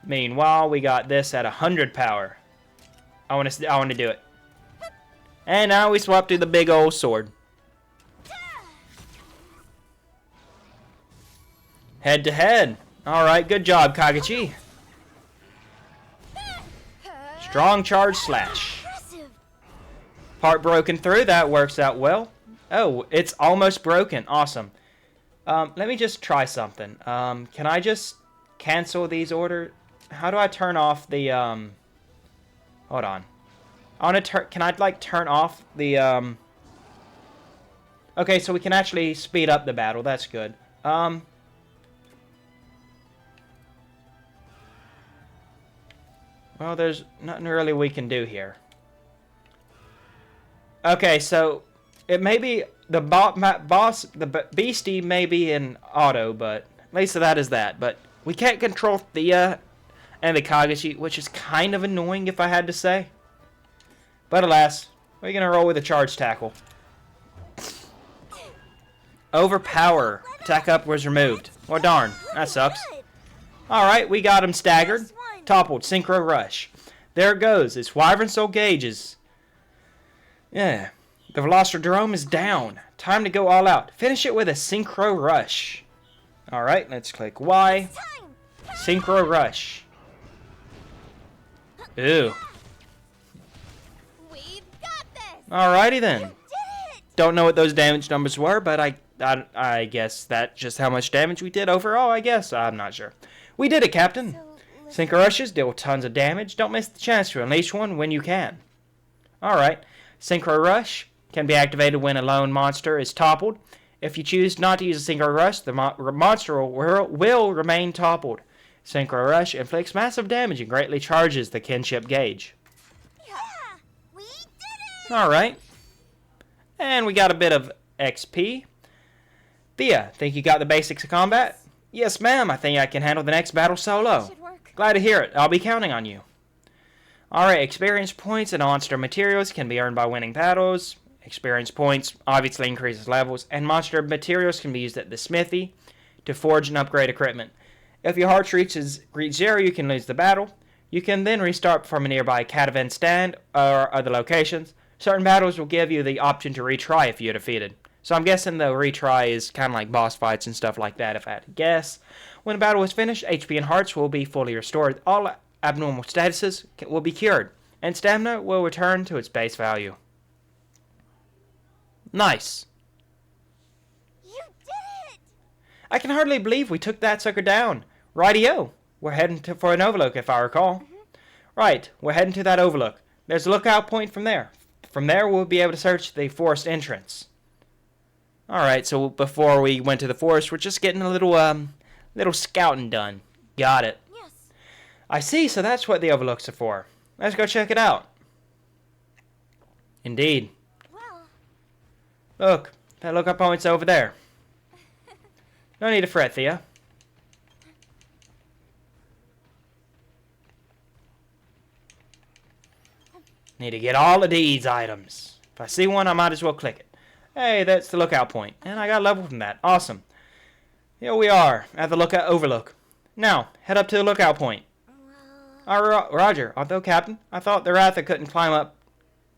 A: Meanwhile, we got this at 100 power. I want to do it. And now we swap to the big old sword. Head to head. All right, good job, Kagachi. Strong charge slash. Part broken through. That works out well. Oh, it's almost broken. Awesome. Let me just try something. Can I just cancel these orders? How do I turn off the hold on. I want to turn. Can I like turn off the Okay, so we can actually speed up the battle. That's good. Well, there's nothing really we can do here. Okay, so it may be the the beastie may be in auto, but at least that is that. But we can't control Thea and the Kagashi, which is kind of annoying if I had to say. But alas, we're gonna roll with a charge tackle. Overpower. Attack up was removed. Well, darn, that sucks. All right, we got him staggered. Toppled. Synchro Rush. There it goes. It's Wyvern Soul Gauges. Yeah. The Velocidrome is down. Time to go all out. Finish it with a Synchro Rush. Alright, let's click Y. Synchro Rush. Ooh. Alrighty then. Don't know what those damage numbers were, but I guess that's just how much damage we did overall, I guess. I'm not sure. We did it, Captain. Synchro Rushes deal tons of damage. Don't miss the chance to unleash one when you can. Alright. Synchro Rush can be activated when a lone monster is toppled. If you choose not to use a Synchro Rush, the monster will remain toppled. Synchro Rush inflicts massive damage and greatly charges the kinship gauge.
J: Yeah, we did it!
A: Alright. And we got a bit of XP. Thea, think you got the basics of combat? Yes, ma'am. I think I can handle the next battle solo. Glad to hear it. I'll be counting on you. Alright, experience points and monster materials can be earned by winning battles. Experience points obviously increases levels, and monster materials can be used at the smithy to forge and upgrade equipment. If your hearts reach 0, you can lose the battle. You can then restart from a nearby caravan stand or other locations. Certain battles will give you the option to retry if you're defeated. So I'm guessing the retry is kind of like boss fights and stuff like that, if I had to guess. When the battle is finished, HP and hearts will be fully restored. All abnormal statuses will be cured, and stamina will return to its base value. Nice.
J: You did it!
A: I can hardly believe we took that sucker down. Rightio. We're heading for an overlook, if I recall. Right, we're heading to that overlook. There's a lookout point from there. From there, we'll be able to search the forest entrance. Alright, so before we went to the forest, we're just getting a little scouting done. Got it.
J: Yes.
A: I see, so that's what the overlooks are for. Let's go check it out. Indeed.
J: Well.
A: Look, that lookout point's over there. No need to fret, Thea. Need to get all of these items. If I see one, I might as well click it. Hey, that's the lookout point. And I got a level from that. Awesome. Here we are at the lookout overlook. Now, head up to the lookout point. Roger. Although, Captain, I thought the Ratha couldn't climb up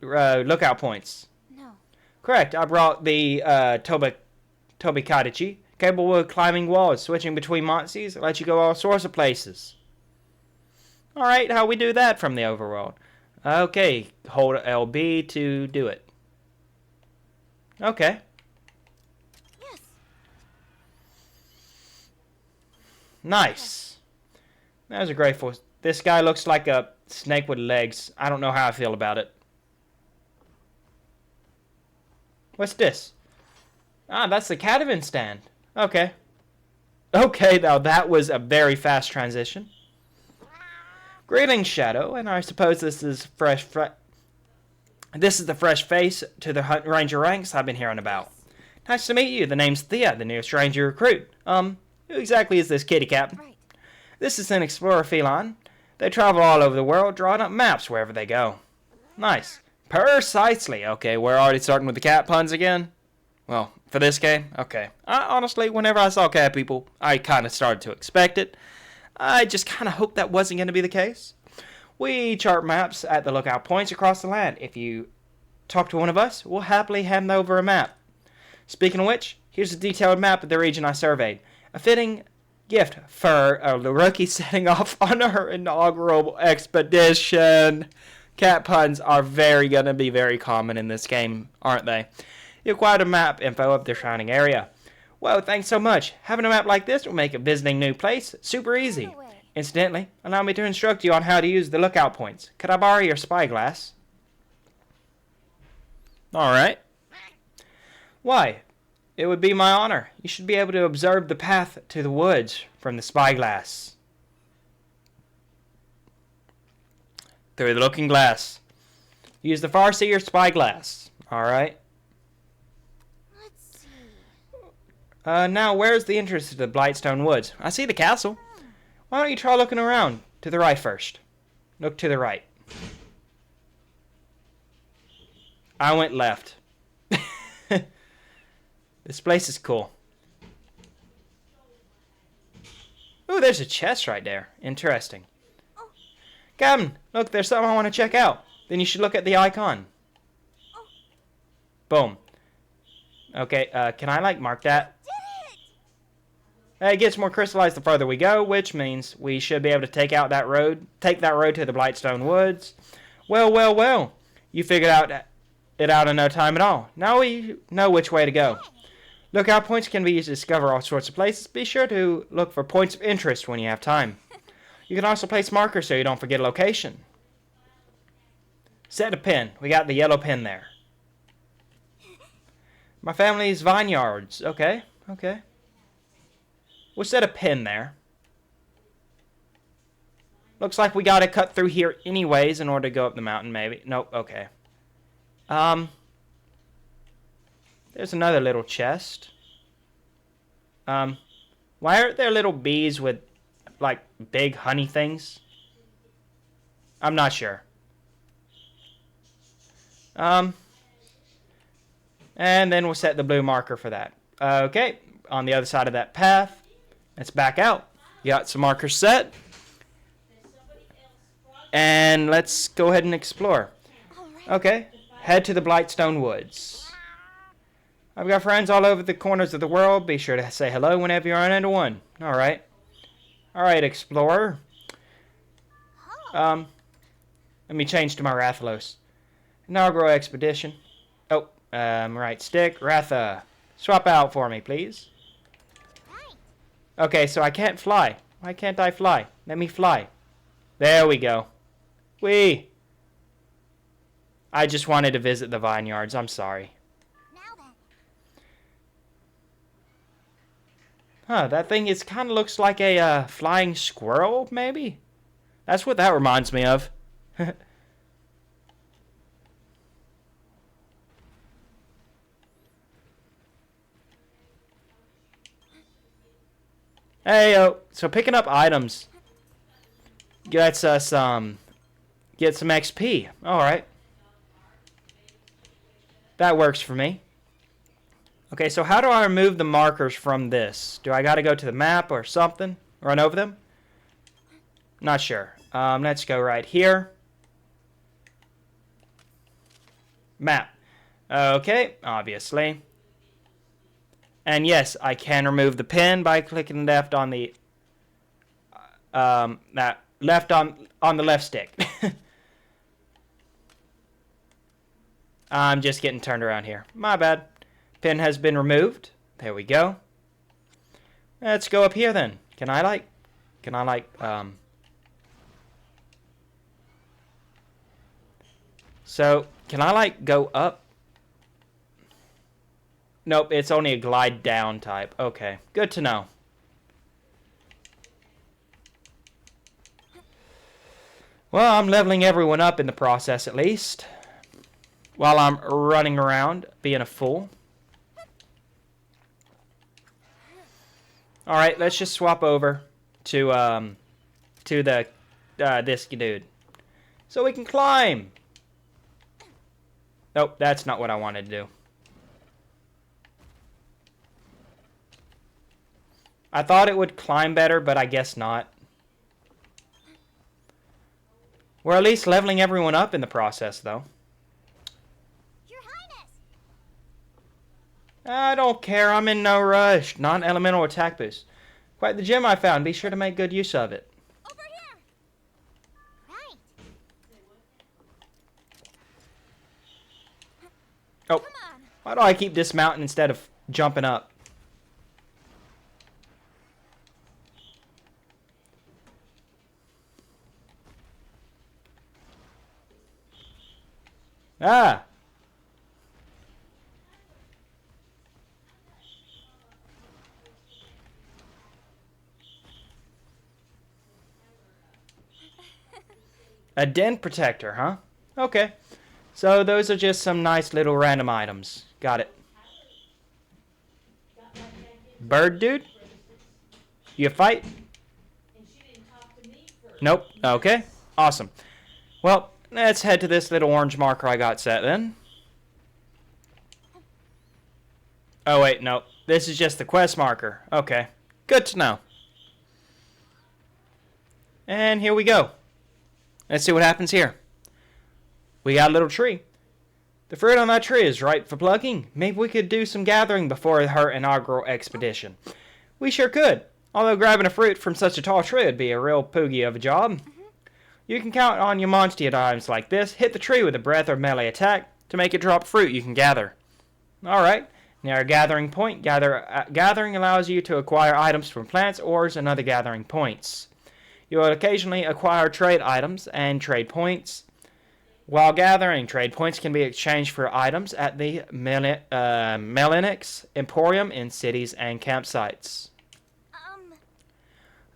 A: lookout points.
J: No.
A: Correct. I brought the Tobikadachi, capable of climbing walls, switching between monsters, let you go all sorts of places. Alright, how we do that from the overworld? Okay, hold LB to do it. Okay.
J: Yes.
A: Nice. That was a great force. This guy looks like a snake with legs. I don't know how I feel about it. What's this? Ah, that's the caravan stand. Okay. Okay, now that was a very fast transition. Greetings, Shadow, and I suppose this is this is the fresh face to the ranger ranks I've been hearing about. Nice to meet you. The name's Thea, the newest ranger recruit. Who exactly is this kitty, Captain?
J: Right.
A: This is an explorer feline. They travel all over the world, drawing up maps wherever they go. Nice. Precisely. Okay, we're already starting with the cat puns again. Well, for this game, okay. Honestly, whenever I saw cat people, I kind of started to expect it. I just kind of hoped that wasn't going to be the case. We chart maps at the lookout points across the land. If you talk to one of us, we'll happily hand over a map. Speaking of which, here's a detailed map of the region I surveyed. A fitting gift for the rookie setting off on her inaugural expedition. Cat puns are going to be very common in this game, aren't they? You acquired a map info of the surrounding area. Well, thanks so much. Having a map like this will make a visiting new place super easy. Incidentally, allow me to instruct you on how to use the lookout points. Could I borrow your spyglass? Alright. Why? It would be my honor. You should be able to observe the path to the woods from the spyglass. Through the looking glass. Use the Farseer spyglass. Alright.
J: Let's see.
A: Now, where's the entrance to the Blightstone Woods? I see the castle. Why don't you try looking around? To the right first. Look to the right. I went left. This place is cool. Ooh, there's a chest right there. Interesting. Captain, look, there's something I want to check out. Then you should look at the icon. Boom. Okay, can I, mark that? It gets more crystallized the further we go, which means we should be able to take that road to the Blightstone Woods. Well. You figured it out in no time at all. Now we know which way to go. Lookout points can be used to discover all sorts of places. Be sure to look for points of interest when you have time. You can also place markers so you don't forget a location. Set a pin. We got the yellow pin there. My family's vineyards. Okay. We'll set a pin there. Looks like we gotta cut through here anyways in order to go up the mountain, maybe. Nope, okay. There's another little chest. Why aren't there little bees with, big honey things? I'm not sure. And then we'll set the blue marker for that. Okay, on the other side of that path. Let's back out. You got some markers set. And let's go ahead and explore. Okay, head to the Blightstone Woods. I've got friends all over the corners of the world. Be sure to say hello whenever you run into one. Alright. Alright, explorer. Let me change to my Rathalos. Inaugural expedition. Oh, right stick. Ratha. Swap out for me, please. Okay, so I can't fly. Why can't I fly? Let me fly. There we go. Whee! I just wanted to visit the vineyards. I'm sorry. Huh, that thing is kind of looks like a flying squirrel, maybe? That's what that reminds me of. Hey, so picking up items gets us, get some XP. Alright. That works for me. Okay, so how do I remove the markers from this? Do I gotta go to the map or something? Run over them? Not sure. Let's go right here. Map. Okay, obviously. And yes, I can remove the pin by clicking left on the left on the left stick. I'm just getting turned around here. My bad. Pin has been removed. There we go. Let's go up here then. Can I like so can I like go up? Nope, it's only a glide down type. Okay, good to know. Well, I'm leveling everyone up in the process at least. While I'm running around being a fool. Alright, let's just swap over to the this dude. So we can climb. Nope, that's not what I wanted to do. I thought it would climb better, but I guess not. We're at least leveling everyone up in the process, though.
K: Your Highness!
A: I don't care. I'm in no rush. Non-elemental attack boost. Quite the gem I found. Be sure to make good use of it.
K: Over here! Right.
A: Oh. Why do I keep dismounting instead of jumping up? Ah! A den protector, huh? Okay. So those are just some nice little random items. Got it. Bird dude? You fight? Nope. Okay. Awesome. Well, let's head to this little orange marker I got set then. Oh wait, no. This is just the quest marker. Okay. Good to know. And here we go. Let's see what happens here. We got a little tree. The fruit on that tree is ripe for plucking. Maybe we could do some gathering before her inaugural expedition. We sure could. Although grabbing a fruit from such a tall tree would be a real poogie of a job. You can count on your monster at times like this. Hit the tree with a breath or melee attack to make it drop fruit you can gather. Alright, near a gathering point, gathering allows you to acquire items from plants, ores, and other gathering points. You will occasionally acquire trade items and trade points. While gathering, trade points can be exchanged for items at the Melinix Emporium in cities and campsites.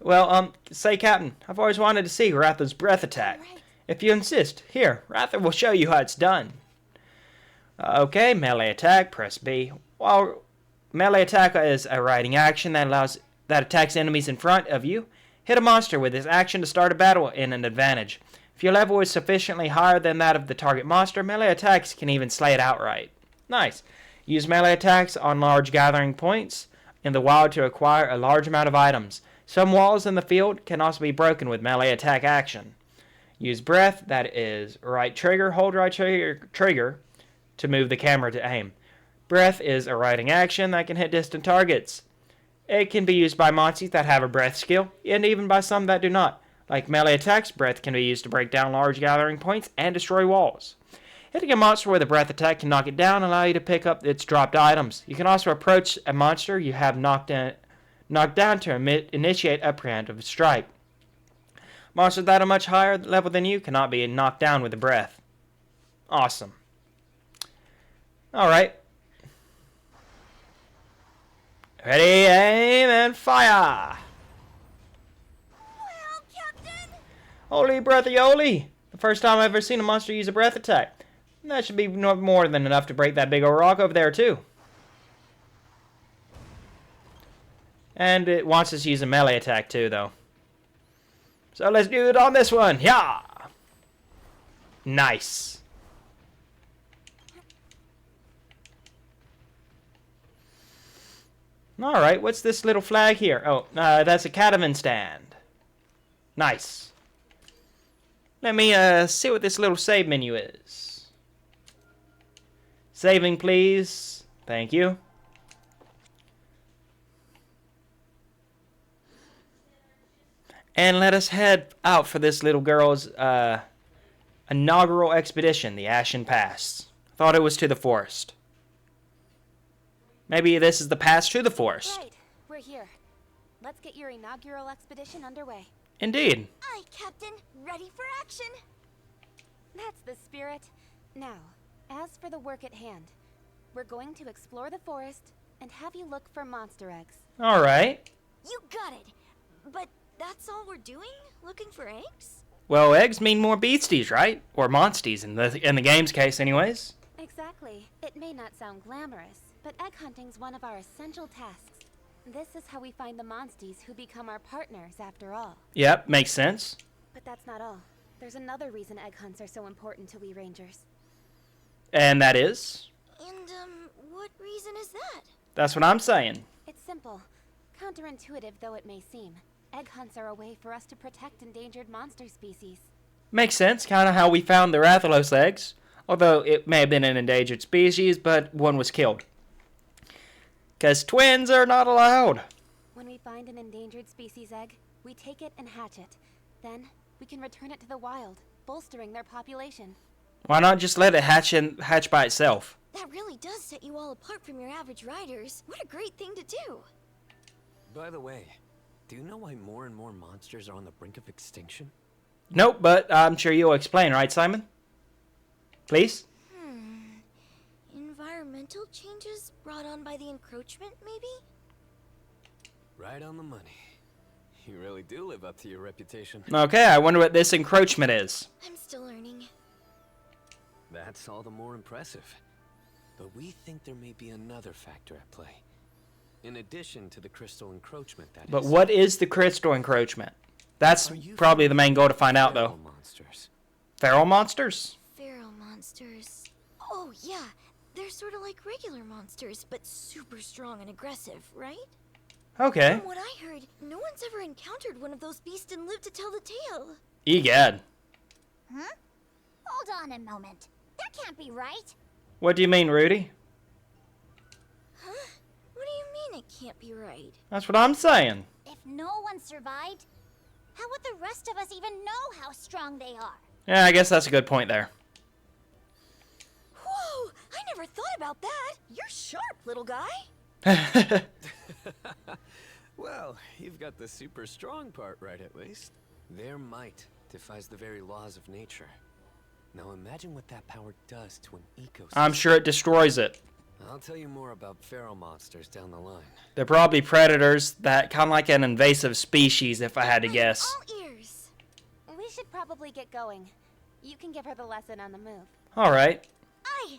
A: Well, say, Captain, I've always wanted to see Ratha's breath attack. Right. If you insist, here, Ratha will show you how it's done. Okay, melee attack, press B. While melee attack is a riding action that attacks enemies in front of you, hit a monster with this action to start a battle in an advantage. If your level is sufficiently higher than that of the target monster, melee attacks can even slay it outright. Nice. Use melee attacks on large gathering points in the wild to acquire a large amount of items. Some walls in the field can also be broken with melee attack action. Use breath, that is right trigger, hold right trigger to move the camera to aim. Breath is a riding action that can hit distant targets. It can be used by monsters that have a breath skill, and even by some that do not. Like melee attacks, breath can be used to break down large gathering points and destroy walls. Hitting a monster with a breath attack can knock it down and allow you to pick up its dropped items. You can also approach a monster you have knocked down to initiate a preemptive strike. Monsters that are much higher level than you cannot be knocked down with a breath. Awesome. Alright. Ready, aim, and fire!
J: Well, Captain!
A: Holy breathy-oly! The first time I've ever seen a monster use a breath attack. That should be no more than enough to break that big old rock over there, too. And it wants us to use a melee attack, too, though. So let's do it on this one. Yeah! Nice. Alright, what's this little flag here? Oh, that's a catavan stand. Nice. Let me see what this little save menu is. Saving, please. Thank you. And let us head out for this little girl's inaugural expedition, the Ashen Pass. Thought it was to the forest. Maybe this is the pass to the forest.
B: Right, we're here. Let's get your inaugural expedition underway.
A: Indeed.
J: Aye, Captain. Ready for action.
B: That's the spirit. Now, as for the work at hand, we're going to explore the forest and have you look for monster eggs.
A: Alright.
J: You got it. But that's all we're doing? Looking for eggs?
A: Well, eggs mean more beasties, right? Or monsties in the game's case, anyways.
B: Exactly. It may not sound glamorous, but egg hunting's one of our essential tasks. This is how we find the monsties who become our partners, after all.
A: Yep, makes sense.
B: But that's not all. There's another reason egg hunts are so important to we rangers.
A: And that is?
J: And, what reason is that?
A: That's what I'm saying.
B: It's simple. Counterintuitive though it may seem, egg hunts are a way for us to protect endangered monster species.
A: Makes sense, kind of how we found the Rathalos eggs. Although it may have been an endangered species, but one was killed. Because twins are not allowed.
B: When we find an endangered species egg, we take it and hatch it. Then, we can return it to the wild, bolstering their population.
A: Why not just let it hatch by itself?
J: That really does set you all apart from your average riders. What a great thing to do.
G: By the way, do you know why more and more monsters are on the brink of extinction?
A: Nope, but I'm sure you'll explain, right, Simon? Please?
J: Environmental changes brought on by the encroachment, maybe?
G: Right on the money. You really do live up to your reputation.
A: Okay, I wonder what this encroachment is.
J: I'm still learning.
G: That's all the more impressive. But we think there may be another factor at play. In addition to the crystal encroachment, that is.
A: But what is the crystal encroachment? That's probably the main goal to find out, though.
G: Monsters.
A: Feral monsters?
J: Feral monsters. Oh, yeah. They're sort of like regular monsters, but super strong and aggressive, right?
A: Okay.
J: From what I heard, no one's ever encountered one of those beasts and lived to tell the tale.
A: Egad.
K: Huh? Hold on a moment. That can't be right.
A: What do you mean, Rudy?
J: Huh? What do you mean it can't be right?
A: That's what I'm saying.
K: If no one survived, how would the rest of us even know how strong they are?
A: Yeah, I guess that's a good point there.
J: Whoa! I never thought about that. You're sharp, little guy.
G: Well, you've got the super strong part right, at least. Their might defies the very laws of nature. Now imagine what that power does to an ecosystem.
A: I'm sure it destroys it.
G: I'll tell you more about feral monsters down the line.
A: They're probably predators that kind of like an invasive species, if I had to guess.
J: All ears.
B: We should probably get going. You can give her the lesson on the move.
A: All right.
J: Aye.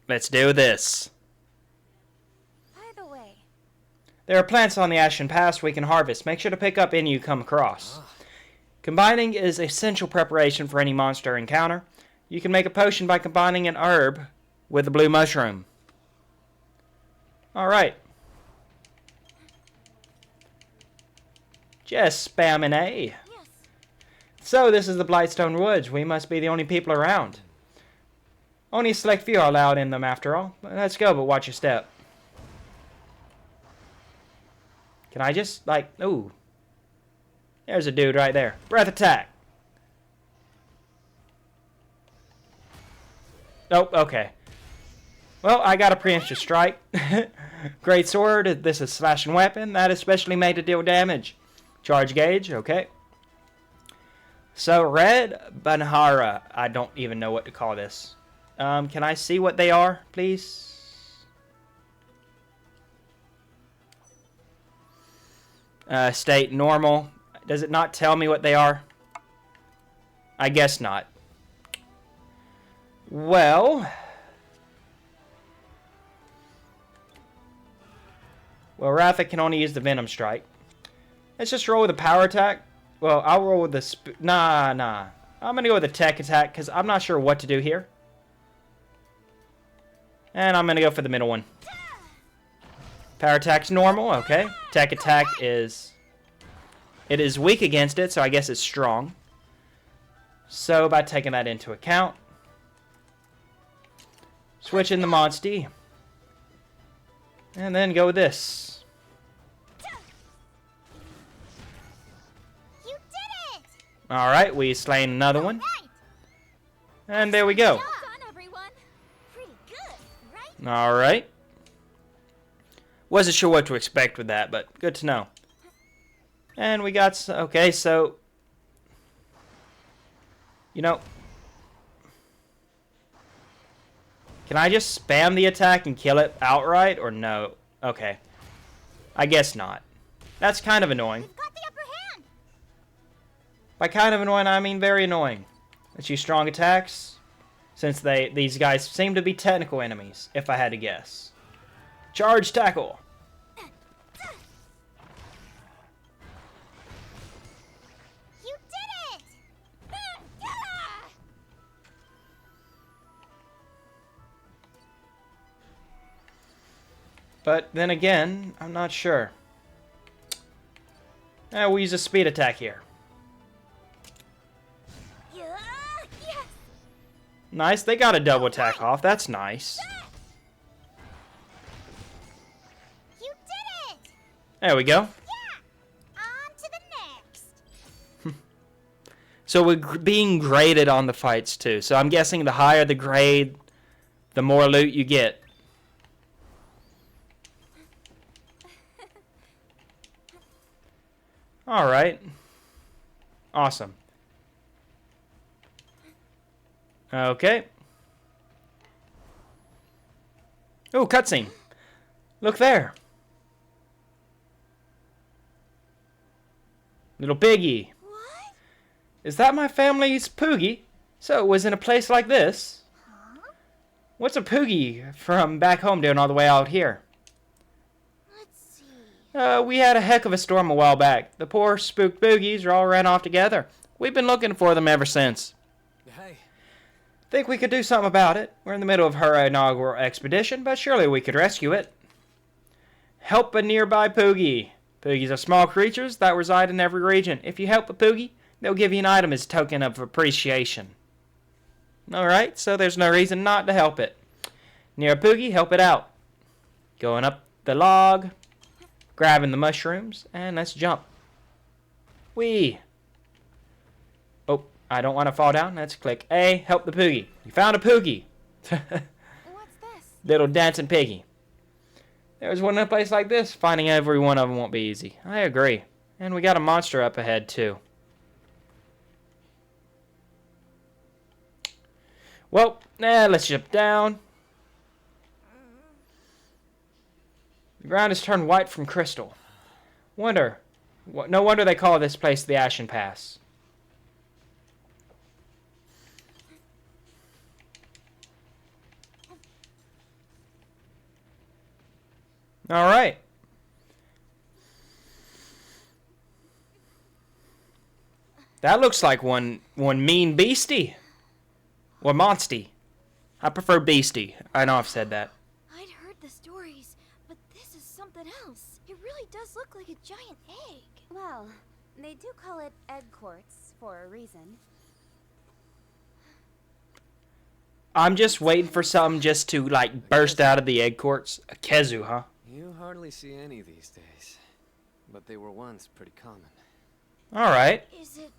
A: Let's do this.
B: By the way,
A: There are plants on the Ashen Pass we can harvest. Make sure to pick up any you come across. Combining is essential preparation for any monster encounter. You can make a potion by combining an herb with a blue mushroom. Alright. Just spamming A.
J: Yes.
A: So this is the Blightstone Woods. We must be the only people around. Only a select few are allowed in them after all. Let's go, but watch your step. Can I just, like, ooh. There's a dude right there. Breath attack. Oh, okay. Well, I got a preemptive strike. Great sword. This is slashing weapon. That is specially made to deal damage. Charge gauge. Okay. So, red Banhara. I don't even know what to call this. Can I see what they are, please? State normal. Does it not tell me what they are? I guess not. Well, Ratha can only use the Venom Strike. Let's just roll with a power attack. Well, I'll roll with the... Nah. I'm going to go with the tech attack because I'm not sure what to do here. And I'm going to go for the middle one. Power attack's normal, okay. Tech attack is... It is weak against it, so I guess it's strong. So, by taking that into account... Switch in the Monstie. And then go with this.
K: You did it!
A: Alright, we slain another one. And there we go.
J: Well done, everyone. Pretty good, right?
A: Alright. Wasn't sure what to expect with that, but good to know. And we got... Okay, so... You know... Can I just spam the attack and kill it outright, or no? Okay. I guess not. That's kind of annoying.
K: We've got the upper hand.
A: By kind of annoying, I mean very annoying. Let's use strong attacks, since these guys seem to be technical enemies, if I had to guess. Charge tackle.
K: You did it!
A: But then again, I'm not sure. We'll use a speed attack here.
J: Yeah, yes.
A: Nice, they got a double attack off. That's nice.
K: You did it!
A: There we go.
K: Yeah! On to the next.
A: So we're being graded on the fights too. So I'm guessing the higher the grade, the more loot you get. Alright. Awesome. Okay. Oh, cutscene. Look there. Little piggy.
J: What?
A: Is that my family's Poogie? So it was in a place like this?
K: Huh?
A: What's a Poogie from back home doing all the way out here?
J: Let's see.
A: We had a heck of a storm a while back. The poor spooked Boogies are all ran off together. We've been looking for them ever since.
G: Hey.
A: Think we could do something about it. We're in the middle of her inaugural expedition, but surely we could rescue it. Help a nearby Poogie. Poogies are small creatures that reside in every region. If you help a Poogie, they'll give you an item as a token of appreciation. Alright, so there's no reason not to help it. Near a Poogie, help it out. Going up the log, grabbing the mushrooms, and let's jump. Whee! Oh, I don't want to fall down. Let's click A, help the Poogie. You found a Poogie.
D: What's this?
A: Little dancing piggy. There's one in a place like this. Finding every one of them won't be easy. I agree. And we got a monster up ahead, too. Well, let's jump down. The ground has turned white from crystal. No wonder they call this place the Ashen Pass. Alright. That looks like one mean beastie. Or monstie. I prefer beastie. I know I've said that.
J: I'd heard the stories, but this is something else. It really does look like a giant egg.
B: Well, They do call it egg quartz for a reason.
A: I'm just waiting for something just to, like, burst out of the egg quartz. A Kezu, huh?
G: You hardly see any these days, but they were once pretty common.
A: Alright.
J: Is it,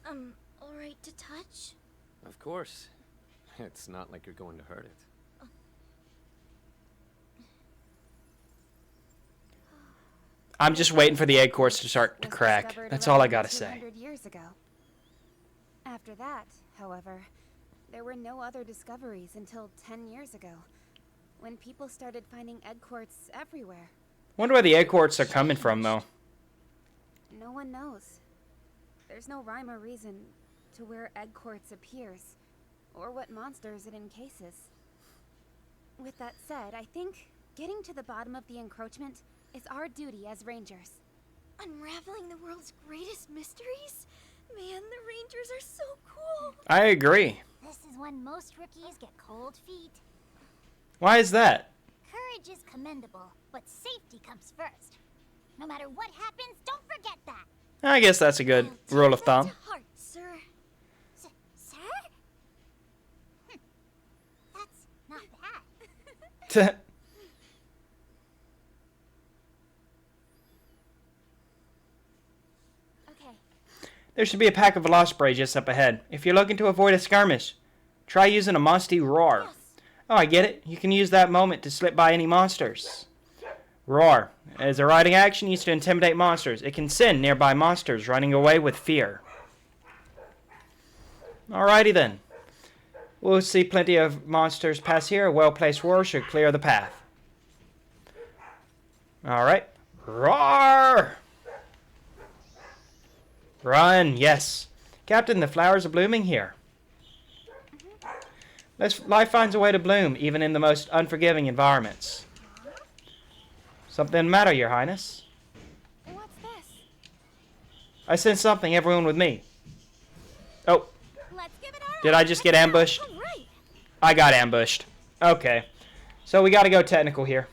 J: alright to touch?
G: Of course. It's not like you're going to hurt it.
A: I'm just waiting for the egg quartz to start to crack. That's all I gotta say.
B: 200 years ago. After that, however, there were no other discoveries until 10 years ago, when people started finding egg quartz everywhere.
A: Wonder where the egg quartz are coming from, though.
B: No one knows. There's no rhyme or reason to where egg quartz appears, or what monsters it encases. With that said, I think getting to the bottom of the encroachment is our duty as rangers.
J: Unraveling the world's greatest mysteries? Man, the rangers are so cool.
A: I agree.
K: This is when most rookies get cold feet.
A: Why is that?
K: Courage is commendable, but safety comes first. No matter what happens, don't forget that.
A: I guess that's a good rule of thumb.
J: Heart, sir.
K: Sir? That's not bad.
B: Okay.
A: There should be a pack of Velospray just up ahead. If you're looking to avoid a skirmish, try using a Musty Roar.
J: Yes.
A: Oh, I get it. You can use that moment to slip by any monsters. Roar. As a riding action used to intimidate monsters. It can send nearby monsters running away with fear. Alrighty then. We'll see plenty of monsters pass here. A well-placed roar should clear the path. Alright. Roar! Run, yes. Captain, the flowers are blooming here. Life finds a way to bloom, even in the most unforgiving environments. Something the matter, Your Highness?
B: What's this?
A: I sense something, everyone with me. Oh,
B: Let's give it our
A: did I just get ambushed?
J: All right.
A: I got ambushed. Okay. So we gotta go technical here.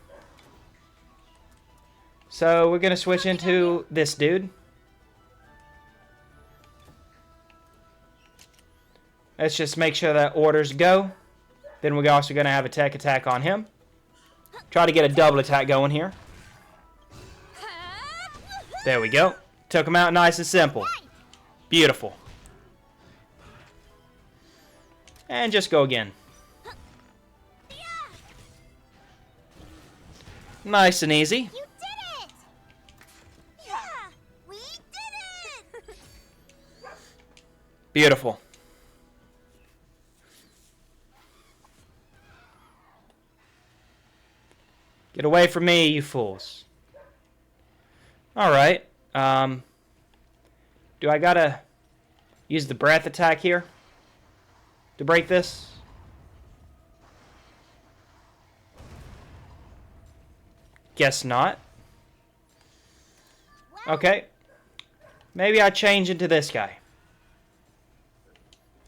A: So we're gonna switch into this dude. Let's just make sure that orders go. Then we're also gonna have a tech attack on him. Try to get a double attack going here. There we go. Took him out nice and simple. Beautiful. And just go again. Nice and easy.
K: You did it! Yeah, we did it!
A: Beautiful. Get away from me, you fools. Alright. Do I gotta use the breath attack here to break this? Guess not. Okay. Maybe I change into this guy.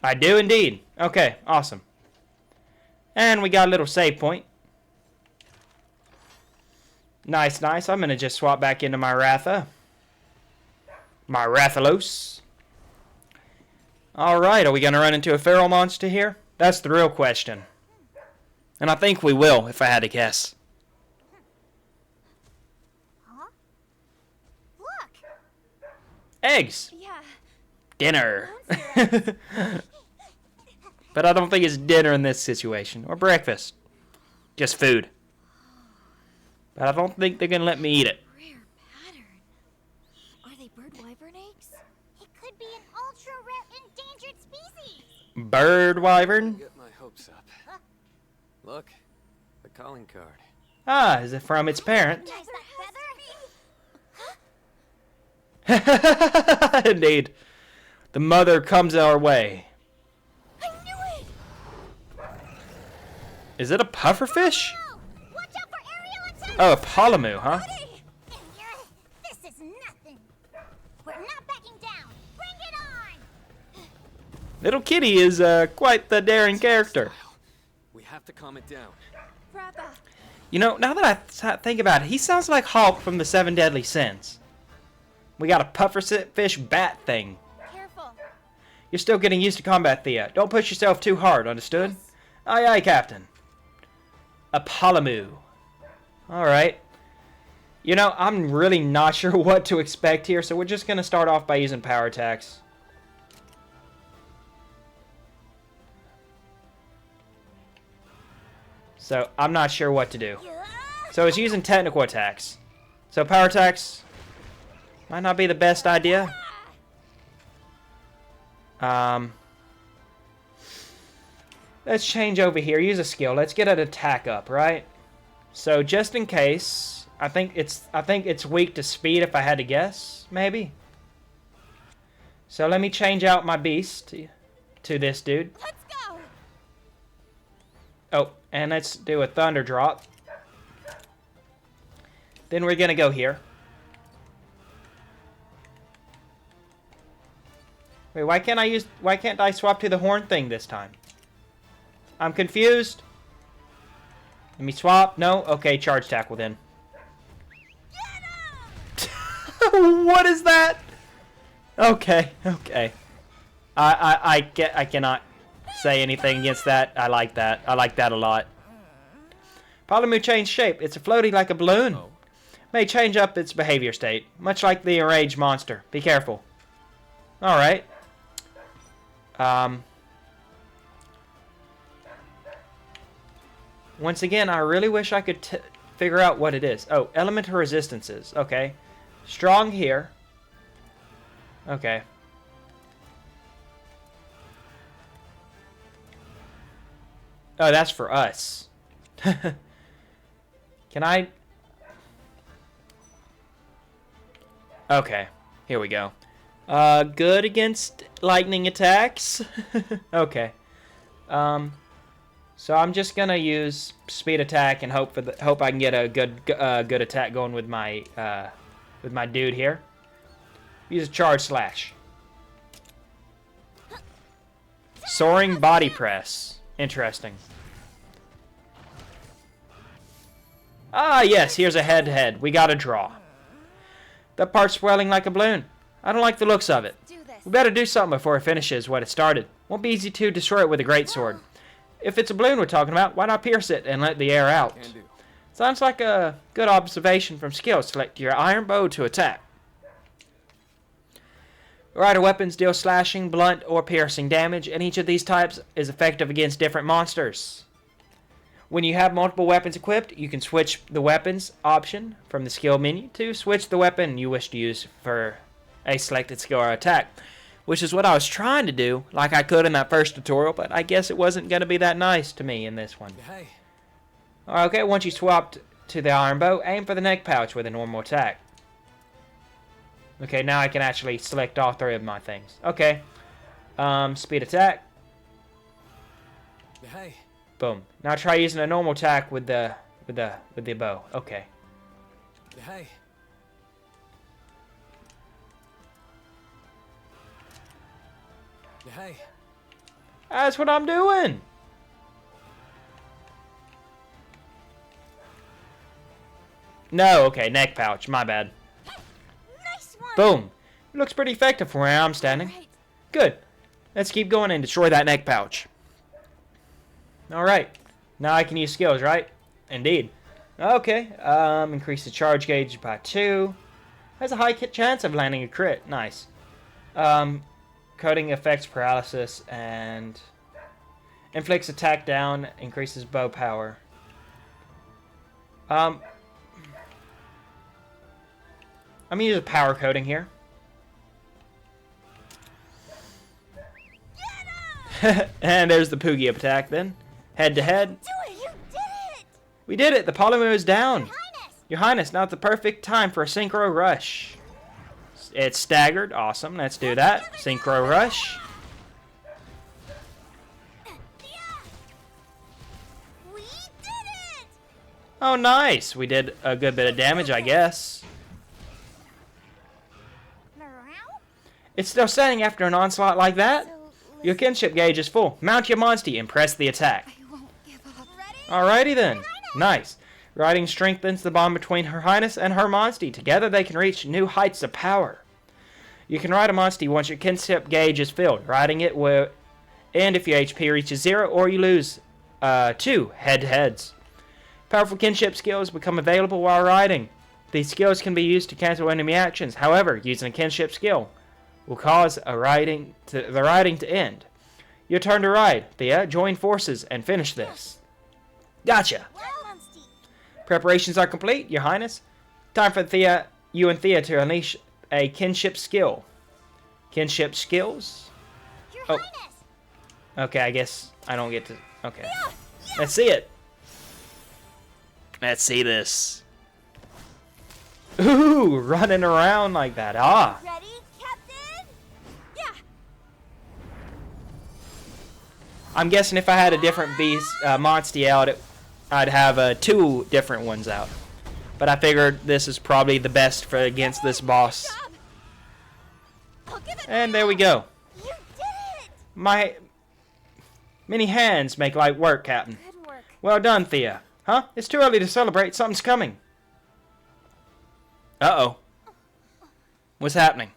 A: I do indeed. Okay, awesome. And we got a little save point. Nice, nice. I'm going to just swap back into my Ratha. My Rathalos. Alright, are we going to run into a feral monster here? That's the real question. And I think we will, if I had to guess.
K: Huh? Look!
A: Eggs!
B: Yeah.
A: Dinner! But I don't think it's dinner in this situation. Or breakfast. Just food. But I don't think they're going to let me eat it.
J: Rare pattern. Are they bird wyvern eggs?
K: It could be an ultra-rare endangered species!
A: Bird wyvern?
G: Get my hopes up. Look, the calling card.
A: Ah, is it from its parent?
K: Recognize that feather?
A: Indeed. The mother comes our way.
J: I knew it!
A: Is it a pufferfish?
K: Oh, watch out for aerial attack!
A: Oh, a polymoo, huh?
K: This is nothing. We're not backing down. Bring it on!
A: Little Kitty is quite the daring character.
G: We have to calm it down.
B: Ratha.
A: You know, now that I think about it, he sounds like Hulk from the Seven Deadly Sins. We got a pufferfish bat thing.
B: Careful.
A: You're still getting used to combat, Thea. Don't push yourself too hard, understood? Aye, aye, Captain. A Palamu. Alright. You know, I'm really not sure what to expect here, so we're just going to start off by using power attacks. So, I'm not sure what to do. So, it's using technical attacks. So, power attacks might not be the best idea. Let's change over here. Use a skill. Let's get an attack up, right? So, just in case, I think it's weak to speed if I had to guess, maybe. So, let me change out my beast to this dude.
B: Let's go.
A: Oh, and let's do a thunder drop. Then we're gonna go here. Wait, why can't I swap to the horn thing this time? I'm confused. Let me swap. No? Okay, charge tackle then. What is that? Okay, okay. I cannot say anything against that. I like that. I like that a lot. Palamu changed shape. It's floating like a balloon. May change up its behavior state, much like the enraged monster. Be careful. Alright. Once again, I really wish I could figure out what it is. Oh, elemental resistances. Okay. Strong here. Okay. Oh, that's for us. Can I... Okay. Here we go. Good against lightning attacks. Okay. So I'm just gonna use speed attack and hope I can get a good attack going with my dude here. Use a charge slash. Soaring body press. Interesting. Ah, yes. Here's a head-to-head. We got a draw. That part's swelling like a balloon. I don't like the looks of it. We better do something before it finishes what it started. Won't be easy to destroy it with a greatsword. If it's a balloon we're talking about, why not pierce it and let the air out? Sounds like a good observation from skill. Select your iron bow to attack. Rider weapons deal slashing, blunt, or piercing damage, and each of these types is effective against different monsters. When you have multiple weapons equipped, you can switch the weapons option from the skill menu to switch the weapon you wish to use for a selected skill or attack, which is what I was trying to do like I could in that first tutorial, but I guess it wasn't going to be that nice to me in this one.
G: Hey.
A: Okay, once you swapped to the iron bow, aim for the neck pouch with a normal attack. Okay, now I can actually select all three of my things. Okay. Speed attack.
G: Hey.
A: Boom. Now try using a normal attack with the bow. Okay.
G: Hey. Hey.
A: That's what I'm doing. No, okay, neck pouch. My bad.
J: Nice one.
A: Boom. It looks pretty effective from where I'm standing.
B: Right.
A: Good. Let's keep going and destroy that neck pouch. Alright. Now I can use skills, right? Indeed. Okay. Increase the charge gauge by 2. Has a high chance of landing a crit. Nice. Coating affects paralysis and inflicts attack down, increases bow power. I'm gonna use a power coating here. And there's the Poogie attack then. Head to head.
J: Do it! You did it!
A: We did it! The Palamu is down! Your Highness, now it's the perfect time for a Synchro Rush. It's staggered. Awesome. Let's do that. Synchro Rush.
J: We did it!
A: Oh, nice. We did a good bit of damage, I guess. It's still standing after an onslaught like that? Your kinship gauge is full. Mount your Monstie and press the attack.
B: I won't give up.
A: Alrighty then. Nice. Riding strengthens the bond between Her Highness and her Monstie. Together they can reach new heights of power. You can ride a monster once your kinship gauge is filled. Riding it will end if your HP reaches 0 or you lose 2 head-to-heads. Powerful kinship skills become available while riding. These skills can be used to cancel enemy actions. However, using a kinship skill will cause the riding to end. Your turn to ride. Thea, join forces and finish this. Gotcha. Preparations are complete, Your Highness. Time for you and Thea to unleash a kinship skill. Kinship skills?
K: Your Highness.
A: Okay, I guess I don't get to... Okay. Let's see it. Let's see this. Ooh, running around like that. Ah.
J: Ready, Captain? Yeah.
A: I'm guessing if I had a different beast, monster out, I'd have 2 different ones out. But I figured this is probably the best for against this boss. And there we go.
J: You did it!
A: My many hands make light work, Captain.
B: Good work.
A: Well done, Thea. Huh? It's too early to celebrate. Something's coming. Uh-oh. What's happening?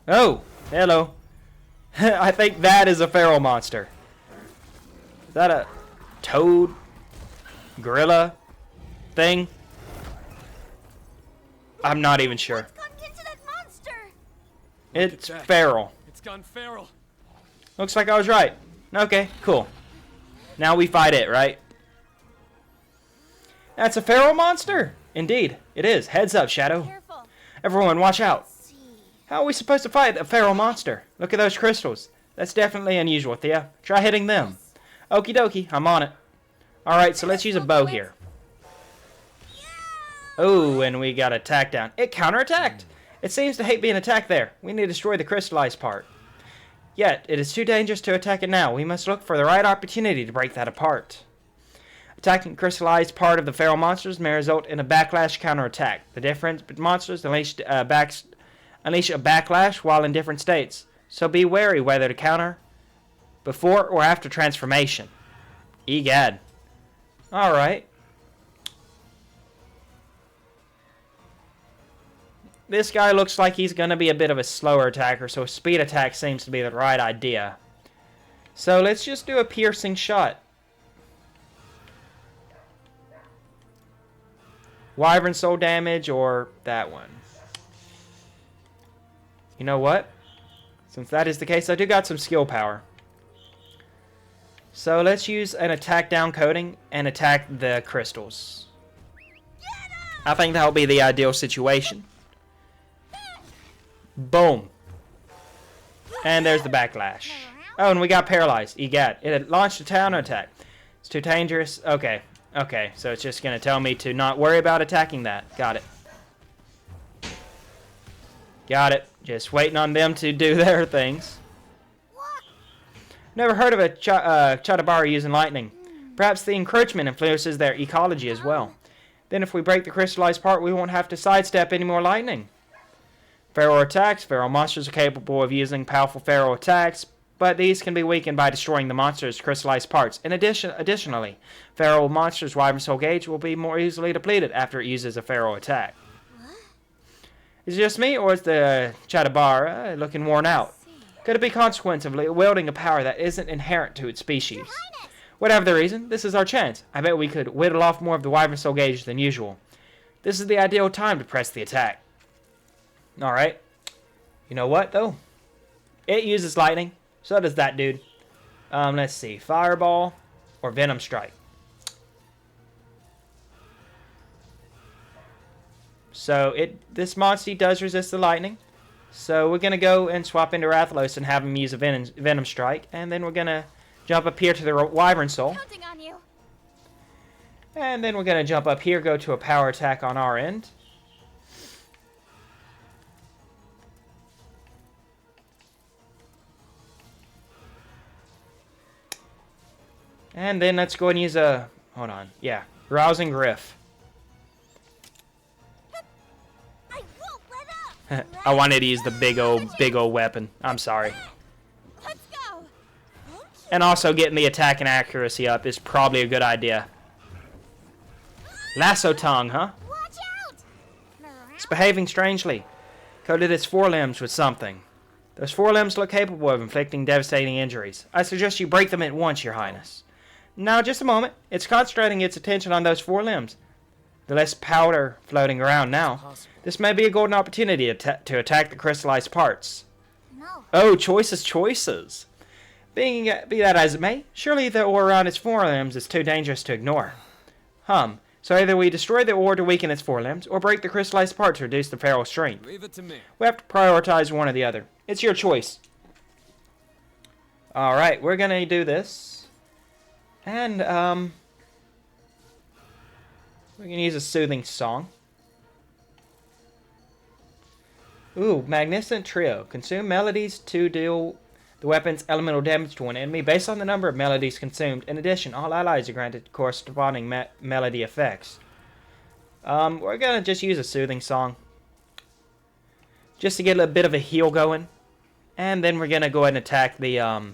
A: Oh, hello. I think that is a feral monster. Is that a toad? Gorilla? Thing? I'm not even sure.
J: What's gone into that monster?
A: It's feral.
G: It's gone feral.
A: Looks like I was right. Okay, cool. Now we fight it, right? That's a feral monster! Indeed, it is. Heads up, Shadow.
B: Careful.
A: Everyone, watch out.
J: See.
A: How are we supposed to fight a feral monster? Look at those crystals. That's definitely unusual, Thea. Try hitting them. Okie dokie, I'm on it. Alright, so let's use a bow here. Oh, and we got attacked down. It counterattacked! It seems to hate being attacked there. We need to destroy the crystallized part. Yet, it is too dangerous to attack it now. We must look for the right opportunity to break that apart. Attacking the crystallized part of the feral monsters may result in a backlash counterattack. The different monsters unleash a backlash while in different states. So be wary whether to counter before or after transformation. Egad. Alright. This guy looks like he's going to be a bit of a slower attacker, so speed attack seems to be the right idea. So let's just do a piercing shot. Wyvern soul damage or that one. You know what? Since that is the case, I do got some skill power. So let's use an attack down coating and attack the crystals. I think that'll be the ideal situation. Boom. And there's the backlash. Oh, and we got paralyzed. Egad. It had launched a counterattack. It's too dangerous. Okay. Okay, so it's just going to tell me to not worry about attacking that. Got it. Got it. Just waiting on them to do their things. Never heard of a Chatabara using lightning. Perhaps the encroachment influences their ecology as well. Then if we break the crystallized part, we won't have to sidestep any more lightning. Feral attacks. Feral monsters are capable of using powerful feral attacks, but these can be weakened by destroying the monster's crystallized parts. Additionally, feral monsters' Wyvern Soul Gauge will be more easily depleted after it uses a feral attack. Is it just me, or is the Chatabara looking worn out? Could it be a consequence of wielding a power that isn't inherent to its species? Whatever the reason, this is our chance. I bet we could whittle off more of the Wyvern Soul Gauge than usual. This is the ideal time to press the attack. Alright. You know what, though? It uses lightning. So does that dude. Let's see. Fireball or Venom Strike. So this monster does resist the lightning. So we're going to go and swap into Rathalos and have him use a Venom Strike. And then we're going to jump up here to the Wyvern Soul.
B: Counting on you.
A: And then we're going to jump up here, go to a power attack on our end. And then let's go and use a... Hold on. Yeah. Rousing Griff.
J: I won't let up.
A: I wanted to use the big old weapon. I'm sorry.
B: Let's go.
A: And also getting the attack and accuracy up is probably a good idea. Lasso tongue, huh?
K: Watch out!
A: behaving strangely. Coated its forelimbs with something. Those forelimbs look capable of inflicting devastating injuries. I suggest you break them at once, Your Highness. Now, just a moment. It's concentrating its attention on those forelimbs. The less powder floating around now. This may be a golden opportunity to attack the crystallized parts.
K: No.
A: Oh, choices. Be that as it may, surely the ore around its forelimbs is too dangerous to ignore. So either we destroy the ore to weaken its forelimbs, or break the crystallized parts to reduce the feral strength.
G: Leave it to me.
A: We have to prioritize one or the other. It's your choice. Alright, we're gonna do this. And, we're gonna use a soothing song. Ooh, Magnificent Trio. Consume melodies to deal the weapon's elemental damage to one enemy based on the number of melodies consumed. In addition, all allies are granted corresponding melody effects. We're gonna just use a soothing song. Just to get a bit of a heal going. And then we're gonna go ahead and attack the,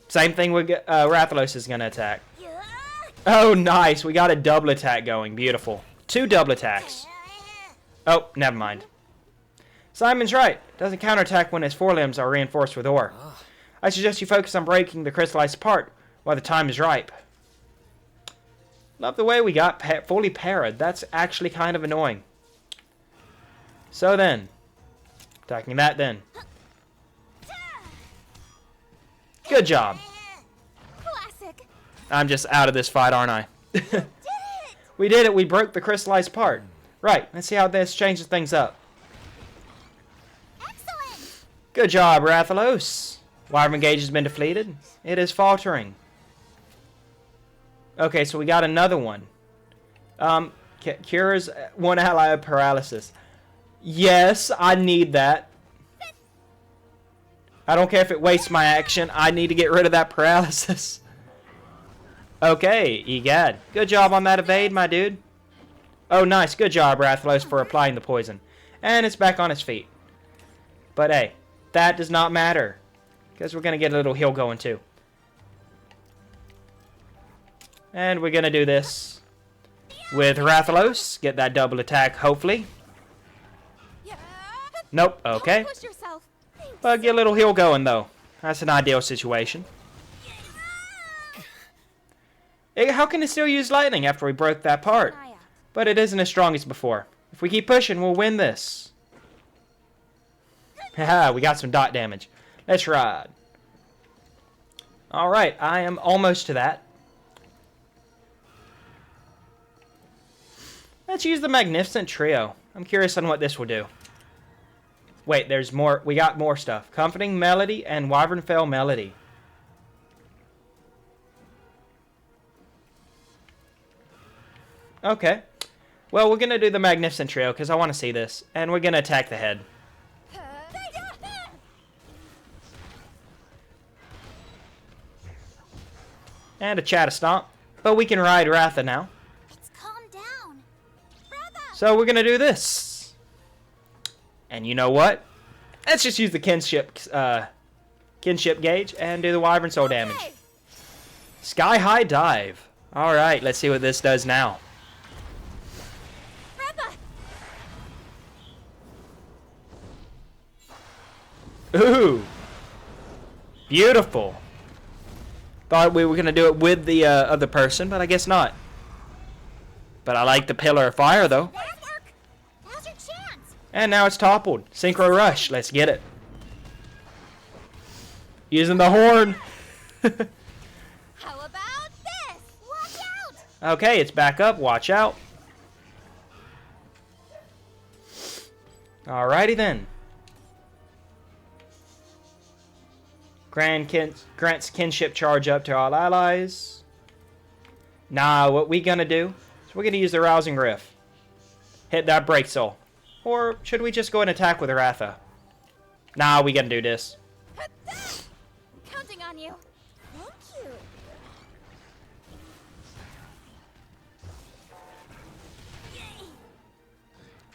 A: same thing with Rathalos is gonna attack. Oh, nice. We got a double attack going. Beautiful. 2 double attacks. Oh, never mind. Simon's right. Doesn't counterattack when his forelimbs are reinforced with ore. I suggest you focus on breaking the crystallized part while the time is ripe. Love the way we got fully parried. That's actually kind of annoying. So then, attacking that then. Good job.
D: Classic.
A: I'm just out of this fight, aren't I? We did it. We broke the crystallized part. Right. Let's see how this changes things up.
K: Excellent.
A: Good job, Rathalos. Wyvern Gauge has been defeated. It is faltering. Okay, so we got another one. Cures one ally of paralysis. Yes, I need that. I don't care if it wastes my action. I need to get rid of that paralysis. Okay, egad. Good job on that evade, my dude. Oh, nice. Good job, Rathalos, for applying the poison. And it's back on its feet. But hey, that does not matter. Because we're going to get a little heal going, too. And we're going to do this with Rathalos. Get that double attack, hopefully. Nope, okay.
D: Push yourself.
A: But get a little heal going, though. That's an ideal situation. How can it still use lightning after we broke that part? But it isn't as strong as before. If we keep pushing, we'll win this. Haha, we got some dot damage. Let's ride. Alright, I am almost to that. Let's use the Magnificent Trio. I'm curious on what this will do. Wait, there's more. We got more stuff. Comforting Melody and Wyvernfell Melody. Okay. Well, we're going to do the Magnificent Trio because I want to see this. And we're going to attack the head. And a Chatter Stomp. But we can ride Ratha now.
K: It's calmed down.
A: So we're going to do this. And you know what? Let's just use the kinship gauge and do the Wyvern Soul damage. Sky High Dive. Alright, let's see what this does now. Ooh. Beautiful. Thought we were going to do it with the other person, but I guess not. But I like the Pillar of Fire, though.
K: Now's your chance.
A: And now it's toppled. Synchro Rush. Let's get it. Using the horn.
K: How about this? Watch out.
A: Okay, it's back up. Watch out. Alrighty then. Grants kinship charge up to all allies. Now, what we gonna do is we're gonna use the Rousing Riff. Hit that Break Soul. Or should we just go and attack with Ratha? Nah, we gonna do this.
D: Counting on you.
K: Thank you.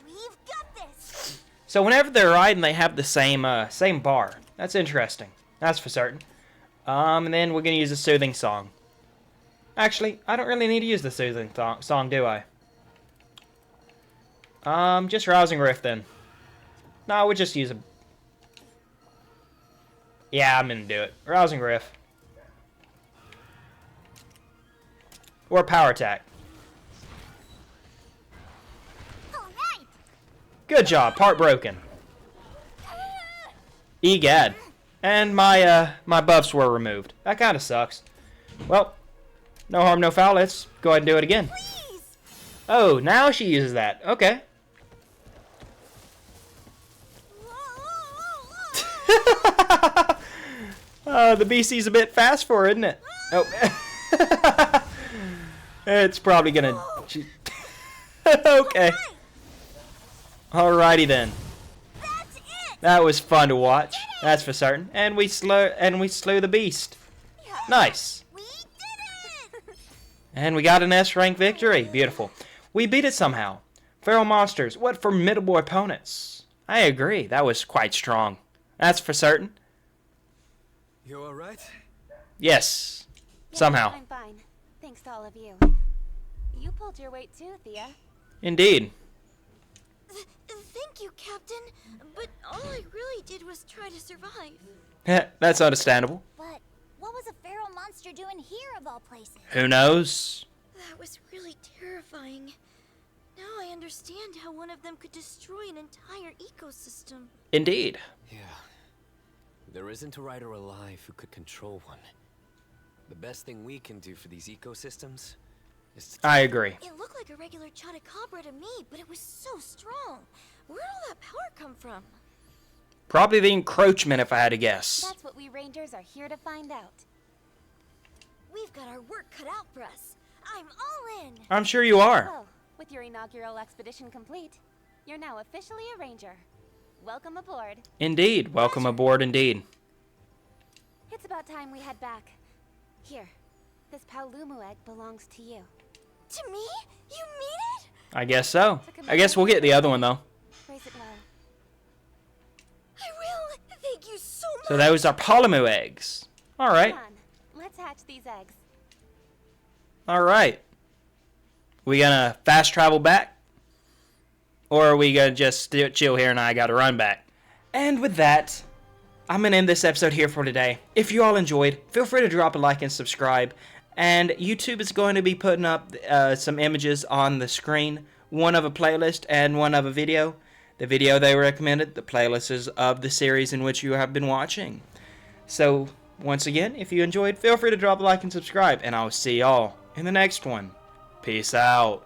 K: We've got this.
A: So whenever they're riding, they have the same bar. That's interesting. That's for certain. And then we're gonna use a Soothing Song. Actually, I don't really need to use the Soothing Song, do I? Just Rousing Rift then. No, we'll just use a... Yeah, I'm gonna do it. Rousing Rift. Or Power Attack. Good job, part broken. Egad. And my my buffs were removed. That kind of sucks. Well, no harm, no foul. Let's go ahead and do it again.
J: Please.
A: Oh, now she uses that. Okay. The BC's a bit fast for her, isn't it? Oh. It's probably gonna... Okay. Alrighty then.
J: That's it.
A: That was fun to watch. That's for certain. And we slew the beast. Nice.
J: We did it.
A: And we got an S rank victory. Beautiful. We beat it somehow. Feral monsters. What formidable opponents. I agree. That was quite strong. That's for certain.
G: You alright?
A: Yes.
B: Yeah,
A: Somehow.
B: I'm fine. Thanks to all of you. You pulled your weight too, Thea.
A: Indeed.
J: Thank you, Captain. But all I really did was try to survive.
A: That's understandable.
K: But what was a feral monster doing here of all places?
A: Who knows?
J: That was really terrifying. Now I understand how one of them could destroy an entire ecosystem.
A: Indeed.
G: Yeah. There isn't a rider alive who could control one. The best thing we can do for these ecosystems is to...
A: I agree.
J: It looked like a regular Chotacabra to me, but it was so strong. Where'd all that power come from?
A: Probably the encroachment, if I had to guess.
B: That's what we Rangers are here to find out.
J: We've got our work cut out for us. I'm all in.
A: I'm sure you are.
B: Well, with your inaugural expedition complete, you're now officially a Ranger. Welcome aboard.
A: Indeed. Welcome aboard, indeed.
B: It's about time we head back. Here, this Paolumu egg belongs to you.
J: To me? You mean it?
A: I guess so. I guess we'll get the other one, though.
B: Raise it well.
J: I will. Thank you so much.
A: So those are Paolumu eggs. All right.
B: Come on, let's hatch these eggs.
A: All right. We gonna fast travel back? Or are we gonna just chill here and I gotta run back? And with that, I'm gonna end this episode here for today. If you all enjoyed, feel free to drop a like and subscribe. And YouTube is going to be putting up some images on the screen. One of a playlist and one of a video. The video they recommended, the playlist is of the series in which you have been watching. So, once again, if you enjoyed, feel free to drop a like and subscribe. And I'll see y'all in the next one. Peace out.